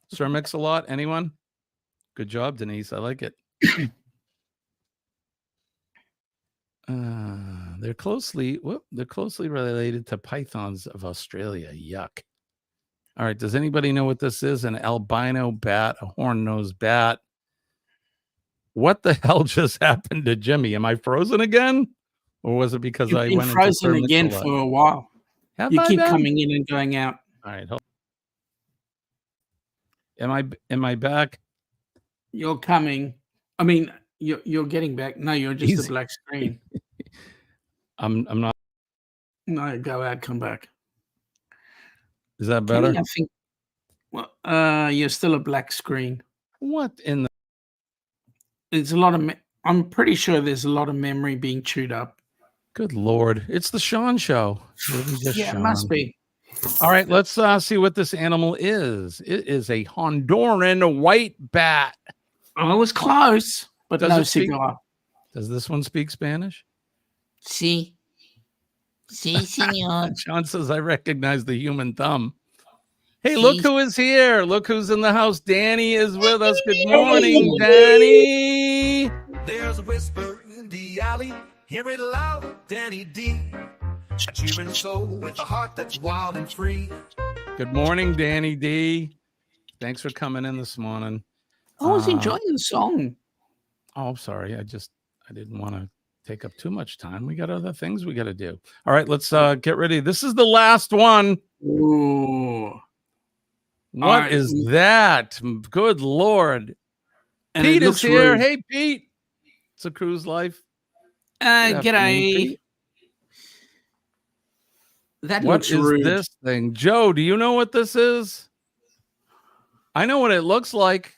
Sir Mix-a-Lot, anyone? Good job, Denise. I like it. They're closely related to pythons of Australia. Yuck. All right. Does anybody know what this is? An albino bat, a horn-nosed bat. What the hell just happened to Jimmy? Am I frozen again? Or was it because You've I been went frozen into again for a while? Have You I keep been? coming in and going out. All right. Am I back? You're coming. I mean, you're getting back. No, you're just Easy. a black screen. I'm not. No, go out, come back. Is that better? I think. Well, you're still a black screen. What in the? There's a lot of. I'm pretty sure there's a lot of memory being chewed up. Good Lord. It's the Sean Show. Yeah, it must be. All right, let's see what this animal is. It is a Honduran white bat. I was close, but no cigar. Does this one speak Spanish? Sí, señor. John says, I recognize the human thumb. Hey, look who is here. Look who's in the house. Danny is with us. Good morning, Danny. There's a whisper in the alley. Hear it loud, Danny D. A cheering soul with a heart that's wild and free. Good morning, Danny D. Thanks for coming in this morning. I was enjoying the song. Oh, sorry. I didn't want to take up too much time. We got other things we got to do. All right, let's get ready. This is the last one. Ooh. What is that? Good Lord. And Pete is here. Rude. Hey, Pete. It's a cruise life. G'day. That looks rude. What is this thing? Joe, do you know what this is? I know what it looks like.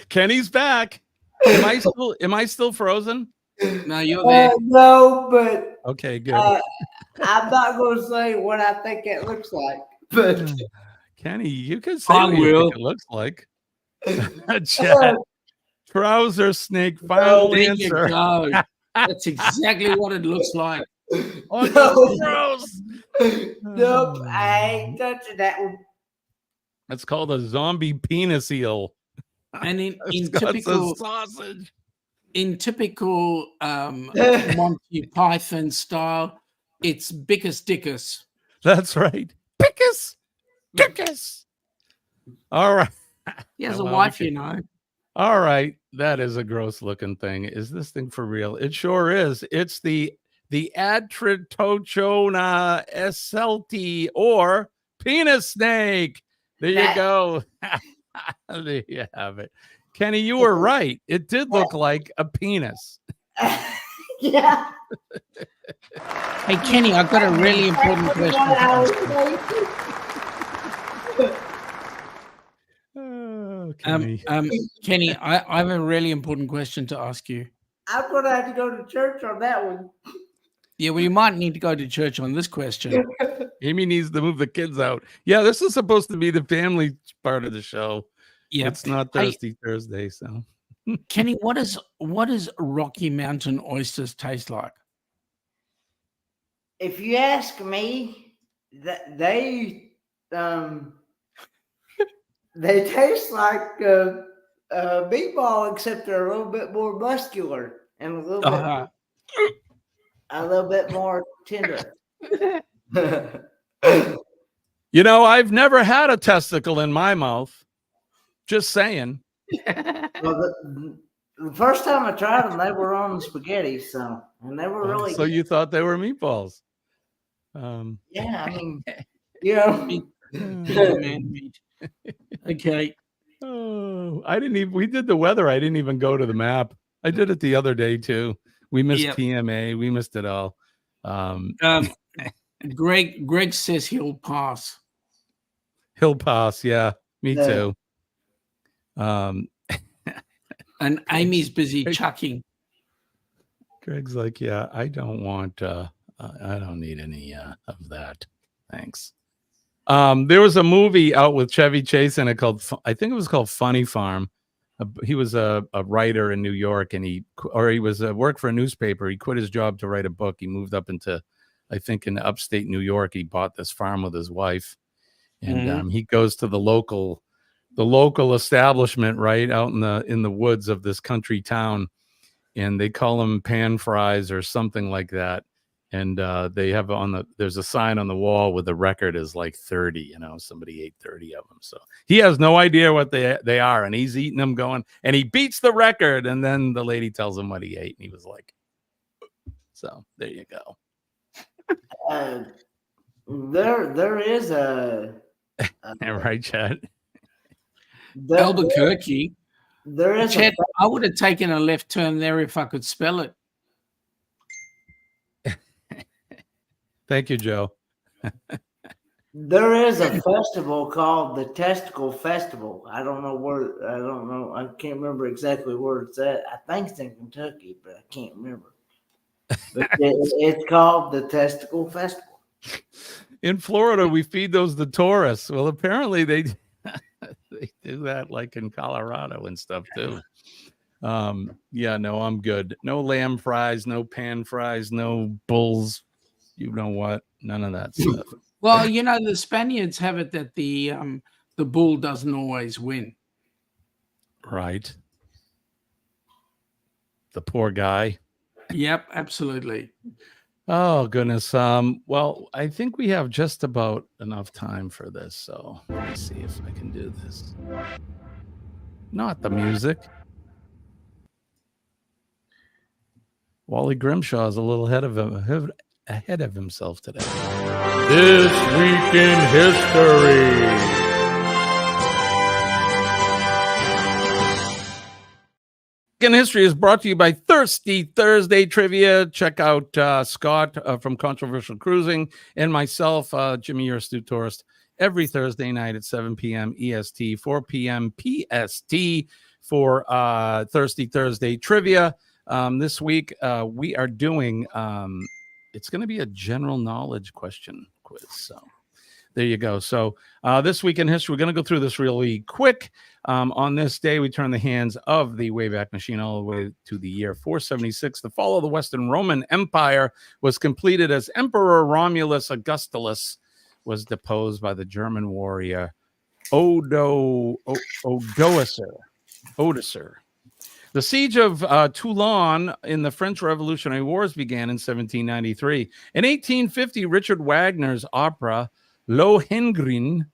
Kenny's back. Am I still frozen? No, you're there. No, but okay, good. I'm not going to say what I think it looks like. But Kenny, you can say what you think it looks like. Chat. Trouser snake. Final answer. That's exactly what it looks like. Oh, no, gross. Nope, I ain't touching that one. It's called a zombie penis eel. And in typical sausage. In typical Monty Python style, it's Bickus Dickus. That's right. Bickus Dickus. All right. He has a wife, you know. All right. That is a gross looking thing. Is this thing for real? It sure is. It's the Atritochona escelti or penis snake. There you go. There you have it. Kenny, you were right. It did look like a penis. Yeah. Hey, Kenny, I've got a really important question. Kenny, Kenny, I have a really important question to ask you. I'm going to have to go to church on that one. Yeah, well, you might need to go to church on this question. Amy needs to move the kids out. Yeah, this is supposed to be the family part of the show. Yeah, it's not Thursday. So, Kenny, what does Rocky Mountain oysters taste like? If you ask me, they taste like a meatball, except they're a little bit more muscular and a little bit more tender. You know, I've never had a testicle in my mouth. Just saying. Well, the first time I tried them, they were on spaghetti, and they were really. So you thought they were meatballs? Yeah, I mean, Okay. Oh, I didn't even. We did the weather. I didn't even go to the map. I did it the other day too. We missed Yep. TMA. We missed it all. Greg says he'll pass. He'll pass. Yeah, me Yeah. too. And Amy's busy chucking. Greg's like, yeah, I don't want. I don't need any of that. Thanks. There was a movie out with Chevy Chase in it called, I think it was called Funny Farm. He was a writer in New York, and he was worked for a newspaper. He quit his job to write a book. He moved up into, I think, in upstate New York. He bought this farm with his wife, and he goes to the local establishment right out in the woods of this country town, and they call them pan fries or something like that. And they have there's a sign on the wall with the record is like 30, somebody ate 30 of them. So he has no idea what they are. And he's eating them going, and he beats the record. And then the lady tells him what he ate. And he was like, so there you go. There is a right, Chad? Albuquerque. There is Chad, I would have taken a left turn there if I could spell it. Thank you, Joe. There is a festival called the Testicle Festival. I don't know. I can't remember exactly where it's at. I think it's in Kentucky, but I can't remember. But it's called the Testicle Festival. In Florida, we feed those to tourists. Well, apparently they do that like in Colorado and stuff too. Yeah, no, I'm good. No lamb fries, no pan fries, no bulls. You know what? None of that stuff. Well, the Spaniards have it that the bull doesn't always win. Right. The poor guy. Yep, absolutely. Oh, goodness. Well, I think we have just about enough time for this. So let me see if I can do this. Not the music. Wally Grimshaw is a little ahead of himself today. This Week in History. In History is brought to you by Thirsty Thursday Trivia. Check out Scott from Controversial Cruising and myself, Jimmy, your astute tourist, every Thursday night at 7 p.m. EST, 4 p.m. PST for Thirsty Thursday Trivia. This week, we are doing, it's going to be a general knowledge question quiz. So there you go. So this week in history, we're going to go through this really quick. On this day, we turn the hands of the Wayback Machine all the way to the year 476. The fall of the Western Roman Empire was completed as Emperor Romulus Augustulus was deposed by the German warrior Odoacer. The siege of Toulon in the French Revolutionary Wars began in 1793. In 1850, Richard Wagner's opera Lohengrin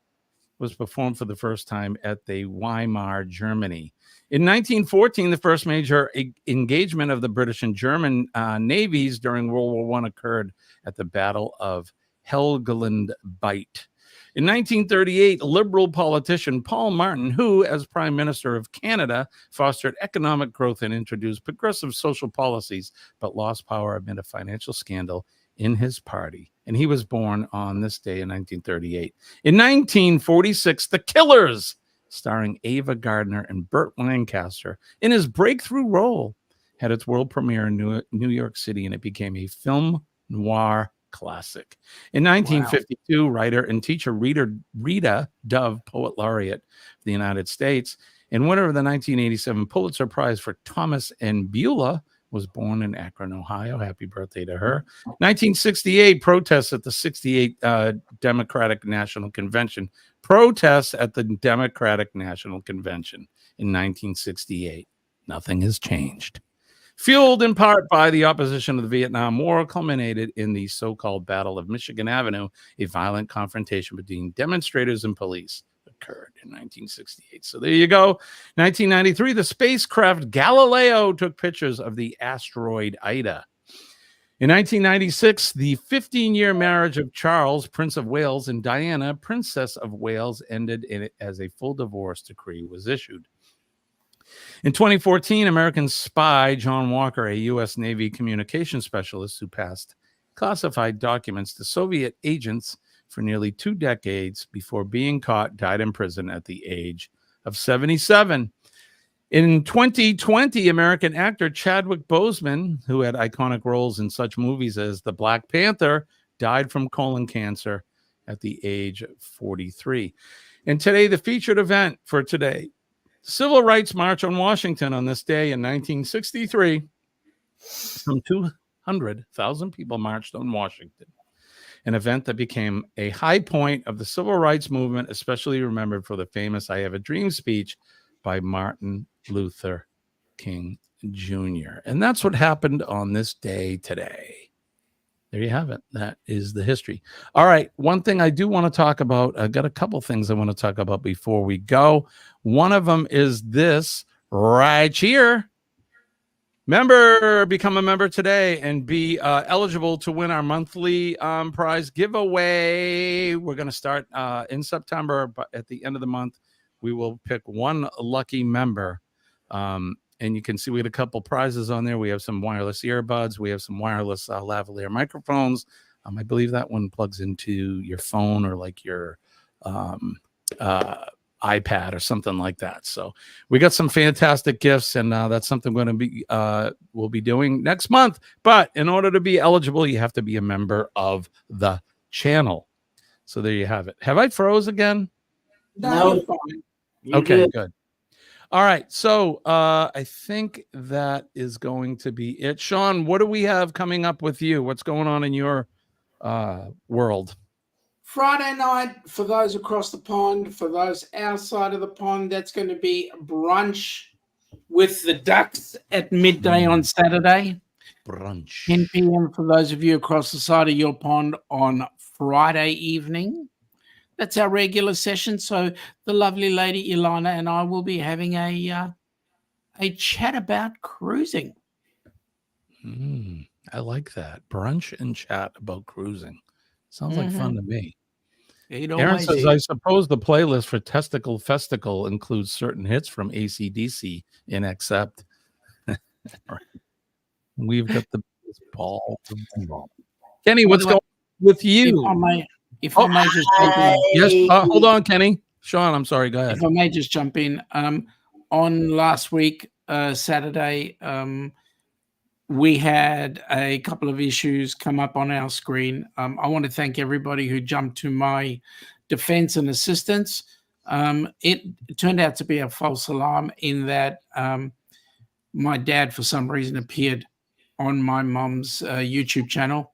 was performed for the first time at the Weimar, Germany. In 1914, the first major engagement of the British and German navies during World War I occurred at the Battle of Helgoland Bight. In 1938, liberal politician Paul Martin, who, as Prime Minister of Canada, fostered economic growth and introduced progressive social policies, but lost power amid a financial scandal in his party. And he was born on this day in 1938. In 1946, The Killers, starring Ava Gardner and Burt Lancaster, in his breakthrough role, had its world premiere in New York City, and it became a film noir classic. In 1952, writer and teacher Rita Dove, Poet Laureate of the United States, and winner of the 1987 Pulitzer Prize for Thomas and Beulah, was born in Akron, Ohio. Happy birthday to her. 1968, protests at the 68 Democratic National Convention. Protests at the Democratic National Convention in 1968. Nothing has changed. Fueled in part by the opposition of the Vietnam War, culminated in the so-called Battle of Michigan Avenue. A violent confrontation between demonstrators and police occurred in 1968. So there you go. 1993, the spacecraft Galileo took pictures of the asteroid Ida. In 1996, the 15-year marriage of Charles, Prince of Wales, and Diana, Princess of Wales, ended as a full divorce decree was issued. In 2014, American spy John Walker, a U.S. Navy communications specialist who passed classified documents to Soviet agents for nearly 2 decades before being caught, died in prison at the age of 77. In 2020, American actor Chadwick Boseman, who had iconic roles in such movies as The Black Panther, died from colon cancer at the age of 43. And today, the featured event for today, Civil Rights March on Washington on this day in 1963. Some 200,000 people marched on Washington, an event that became a high point of the civil rights movement, especially remembered for the famous I Have a Dream speech by Martin Luther King Jr. And that's what happened on this day today. There you have it. That is the history. All right. One thing I do want to talk about, I've got a couple things I want to talk about before we go. One of them is this right here. Become a member today and be eligible to win our monthly prize giveaway. We're going to start in September, but at the end of the month, we will pick one lucky member. And you can see we had a couple prizes on there. We have some wireless earbuds. We have some wireless lavalier microphones. I believe that one plugs into your phone or like your iPad or something like that. So we got some fantastic gifts, and that's something we'll be doing next month. But in order to be eligible, you have to be a member of the channel. So there you have it. Have I froze again? No. Okay, good. All right. So I think that is going to be it. Sean, what do we have coming up with you? What's going on in your world? Friday night, for those across the pond, for those outside of the pond, that's going to be brunch with the Ducks at midday on Saturday. Brunch. 10 p.m. for those of you across the side of your pond on Friday evening. That's our regular session. So the lovely lady Ilana and I will be having a chat about cruising. I like that. Brunch and chat about cruising. Sounds like fun to me. Aaron says, I suppose the playlist for Testicle Festival includes certain hits from AC/DC in Accept. We've got the ball. Kenny, what's going on with you? If I may just jump in. Yes, hold on, Kenny. Sean, I'm sorry. Go ahead. If I may just jump in. On last week, Saturday, we had a couple of issues come up on our screen. I want to thank everybody who jumped to my defense and assistance. It turned out to be a false alarm in that my dad, for some reason, appeared on my mom's YouTube channel.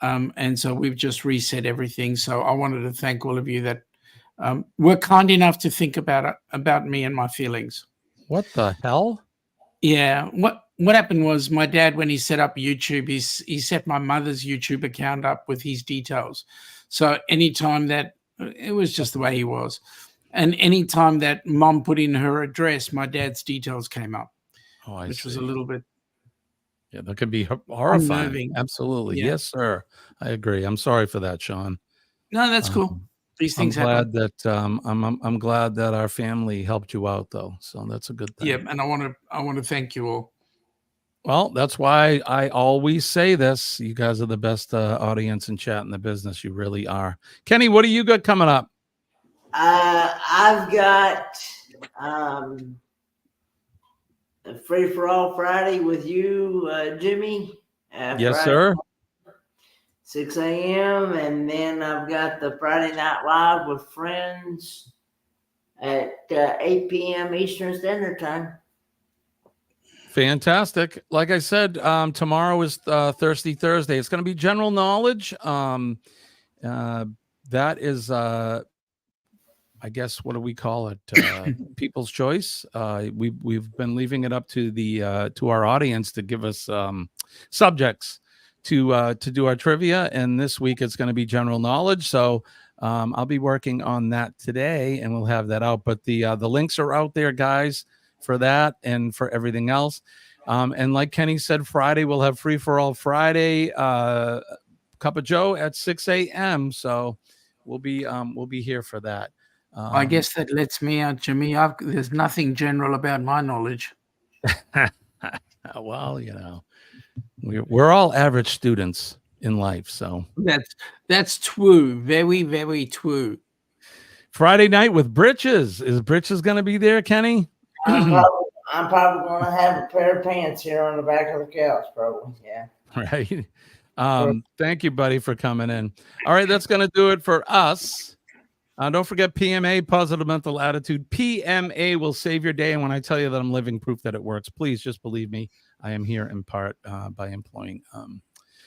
And so we've just reset everything. So I wanted to thank all of you that were kind enough to think about me and my feelings. What the hell? Yeah. What happened was my dad, when he set up YouTube, he set my mother's YouTube account up with his details. So anytime that, it was just the way he was. And anytime that mom put in her address, my dad's details came up, which was a little bit. Yeah, that could be horrifying. Unnerving. Absolutely. Yeah. Yes, sir. I agree. I'm sorry for that, Sean. No, that's cool. These things I'm glad happen. that I'm glad that our family helped you out, though. So that's a good thing. Yeah, and I want to thank you all. Well, that's why I always say this. You guys are the best audience and chat in the business. You really are. Kenny, what do you got coming up? I've got a Free for All Friday with you, Jimmy. Yes, Friday, sir. 6 a.m. And then I've got the Friday Night Live with friends at 8 p.m. Eastern Standard Time. Fantastic. Like I said, tomorrow is Thirsty Thursday. It's going to be general knowledge. That is, I guess, what do we call it? People's choice. We've been leaving it up to the to our audience to give us subjects to do our trivia, and this week it's going to be general knowledge. So I'll be working on that today, and we'll have that out. But the links are out there, guys, for that and for everything else. And like Kenny said, Friday we'll have Free for All Friday, Cup of Joe at 6 a.m. So we'll be here for that. I guess that lets me out, Jimmy. There's nothing general about my knowledge. Well, we're all average students in life, so that's true. Very, very true. Friday night with Britches. Is Britches going to be there, Kenny? I'm probably going to have a pair of pants here on the back of the couch, probably. Yeah. Right. Thank you, buddy, for coming in. All right, that's going to do it for us. Don't forget PMA, Positive Mental Attitude. PMA will save your day. And when I tell you that I'm living proof that it works, please just believe me. I am here in part by employing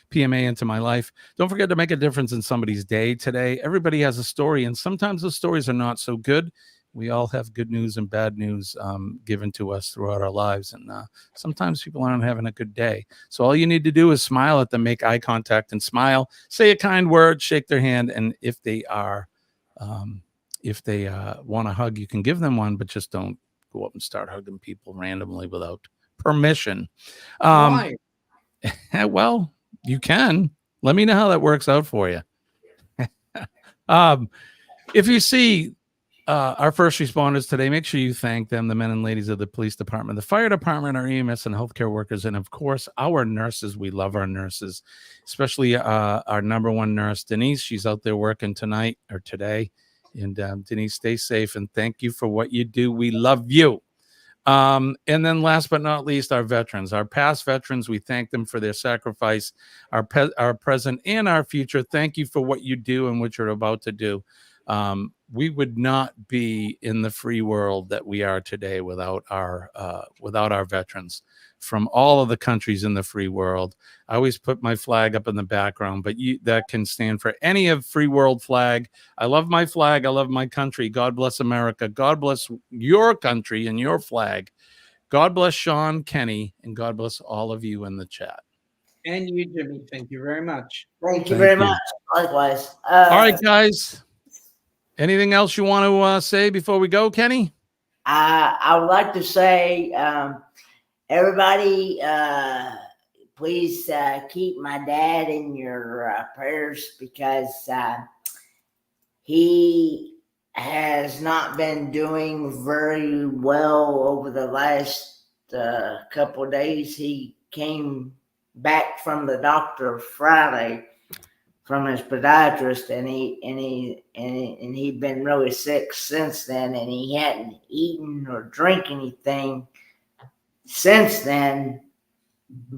PMA into my life. Don't forget to make a difference in somebody's day today. Everybody has a story, and sometimes the stories are not so good. We all have good news and bad news given to us throughout our lives. And sometimes people aren't having a good day. So all you need to do is smile at them, make eye contact and smile, say a kind word, shake their hand. And if they want a hug, you can give them one, but just don't go up and start hugging people randomly without permission. Why? Well, you can. Let me know how that works out for you. If you see our first responders today, make sure you thank them, the men and ladies of the police department, the fire department, our EMS and healthcare workers, and of course, our nurses. We love our nurses, especially our number one nurse, Denise. She's out there working tonight or today. And Denise, stay safe and thank you for what you do. We love you. And then last but not least, our veterans, our past veterans, we thank them for their sacrifice, our present and our future. Thank you for what you do and what you're about to do. We would not be in the free world that we are today without our veterans from all of the countries in the free world. I always put my flag up in the background, but that can stand for any of free world flag. I love my flag. I love my country. God bless America. God bless your country and your flag. God bless Sean, Kenny, and God bless all of you in the chat. And you, Jimmy. Thank you very much. Thank you very much. Likewise. All right, guys. Anything else you want to say before we go, Kenny? I would like to say, everybody, please keep my dad in your prayers because he has not been doing very well over the last couple of days. He came back from the doctor Friday from his podiatrist, and he'd been really sick since then, and he hadn't eaten or drank anything since then,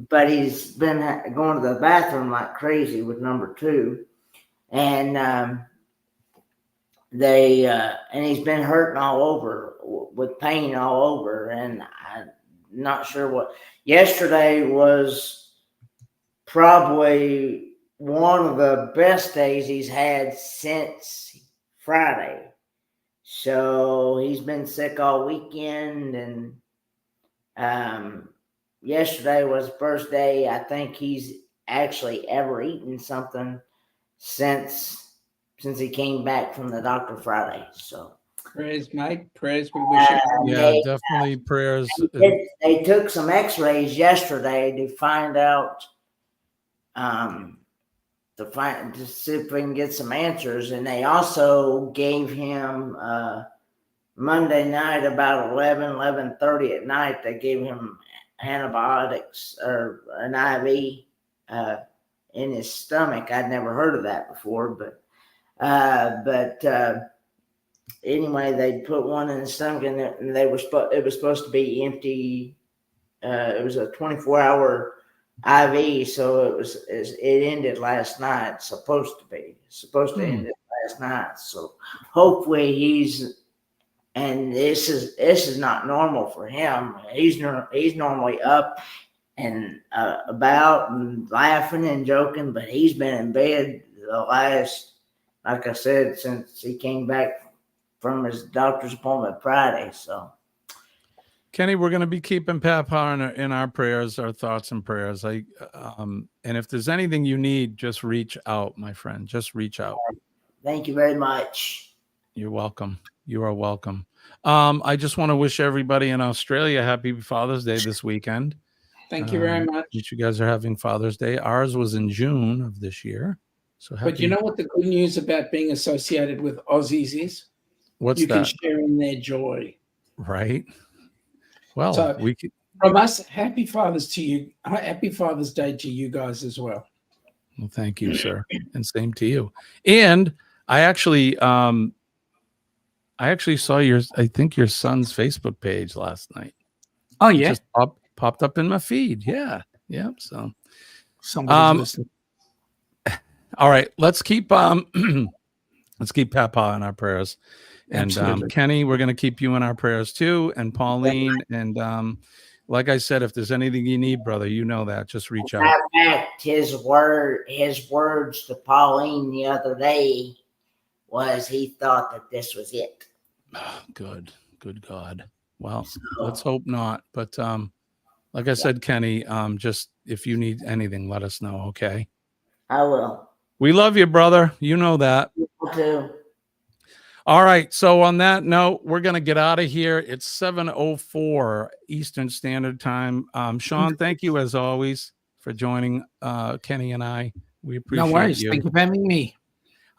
but he's been going to the bathroom like crazy with number 2, and and he's been hurting all over with pain all over, and I'm not sure what. Yesterday was probably one of the best days he's had since Friday. So he's been sick all weekend, and yesterday was the first day I think he's actually ever eaten something since he came back from the doctor Friday. So prayers, mate. Prayers. We wish you. Yeah, definitely prayers. They took some X-rays yesterday to find out, to see if we can get some answers, and they also gave him Monday night about 11:30 at night. They gave him antibiotics or an IV in his stomach. I'd never heard of that before, but anyway, they put one in his stomach, and it was supposed to be empty. It was a 24-hour IV, so it ended last night. Supposed to end it last night. So hopefully and this is not normal for him. He's normally up and about and laughing and joking, but he's been in bed the last, like I said, since he came back from his doctor's appointment Friday. So Kenny, we're going to be keeping Papa in our prayers, our thoughts and prayers. And if there's anything you need, just reach out, my friend. Just reach out. Thank you very much. You're welcome. You are welcome. I just want to wish everybody in Australia happy Father's Day this weekend. Thank you very much. You guys are having Father's Day. Ours was in June of this year. So but you know what the good news about being associated with Aussies is? What's you can that? share in their joy. Right. Well, So we could, from us, happy Father's to you. Happy Father's Day to you guys as well. well, thank you, sir, and same to you. And I actually saw I think your son's Facebook page last night. Oh It yeah, just popped up in my feed. Yeah. So somebody's listening. all right, let's keep Papa in our prayers. And Absolutely. Kenny, we're going to keep you in our prayers too, and Pauline. And like I said, if there's anything you need, brother, you know that. Just reach out. In fact, his words to Pauline the other day was he thought that this was it. Oh, good God. Well, let's hope not. But like I said, Kenny, just if you need anything, let us know. Okay. I will. We love you, brother. You know that. You too. All right. So on that note, we're going to get out of here. It's 7:04 Eastern Standard Time. Sean, thank you as always for joining Kenny and I. We appreciate No worries. you. Thank you for having me.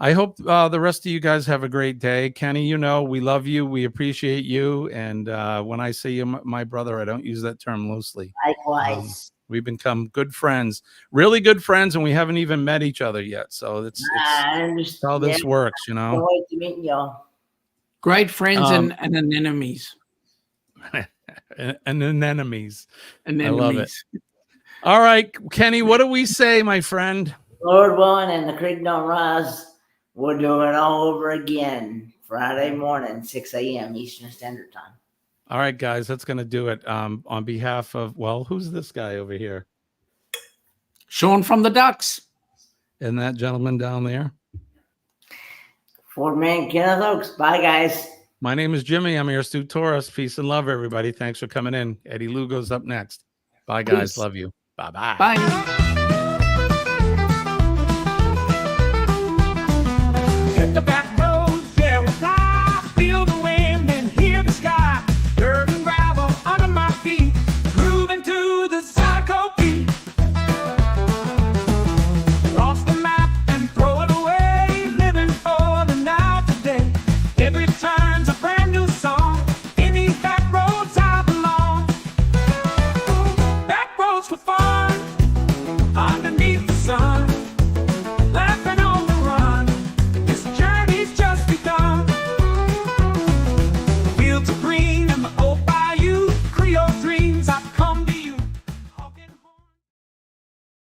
I hope the rest of you guys have a great day. Kenny, you know, we love you. We appreciate you. And when I say you, my brother, I don't use that term loosely. Likewise. We've become good friends, really good friends, and we haven't even met each other yet. So it's how this works, you know. Can't wait to meet y'all. Great friends and enemies. and enemies. And I love it. All right, Kenny, what do we say, my friend? Lord willing, and the creek don't rise. We'll do it all over again Friday morning, 6 a.m. Eastern Standard Time. All right, guys, that's going to do it. On behalf of, well, who's this guy over here? Sean from the Ducks. And that gentleman down there? Ford Man, Kenneth Oaks. Bye, guys. My name is Jimmy. I'm your astute tourist. Peace and love, everybody. Thanks for coming in. Eddie Lugo's up next. Bye, guys. Peace. Love you. Bye-bye. Bye.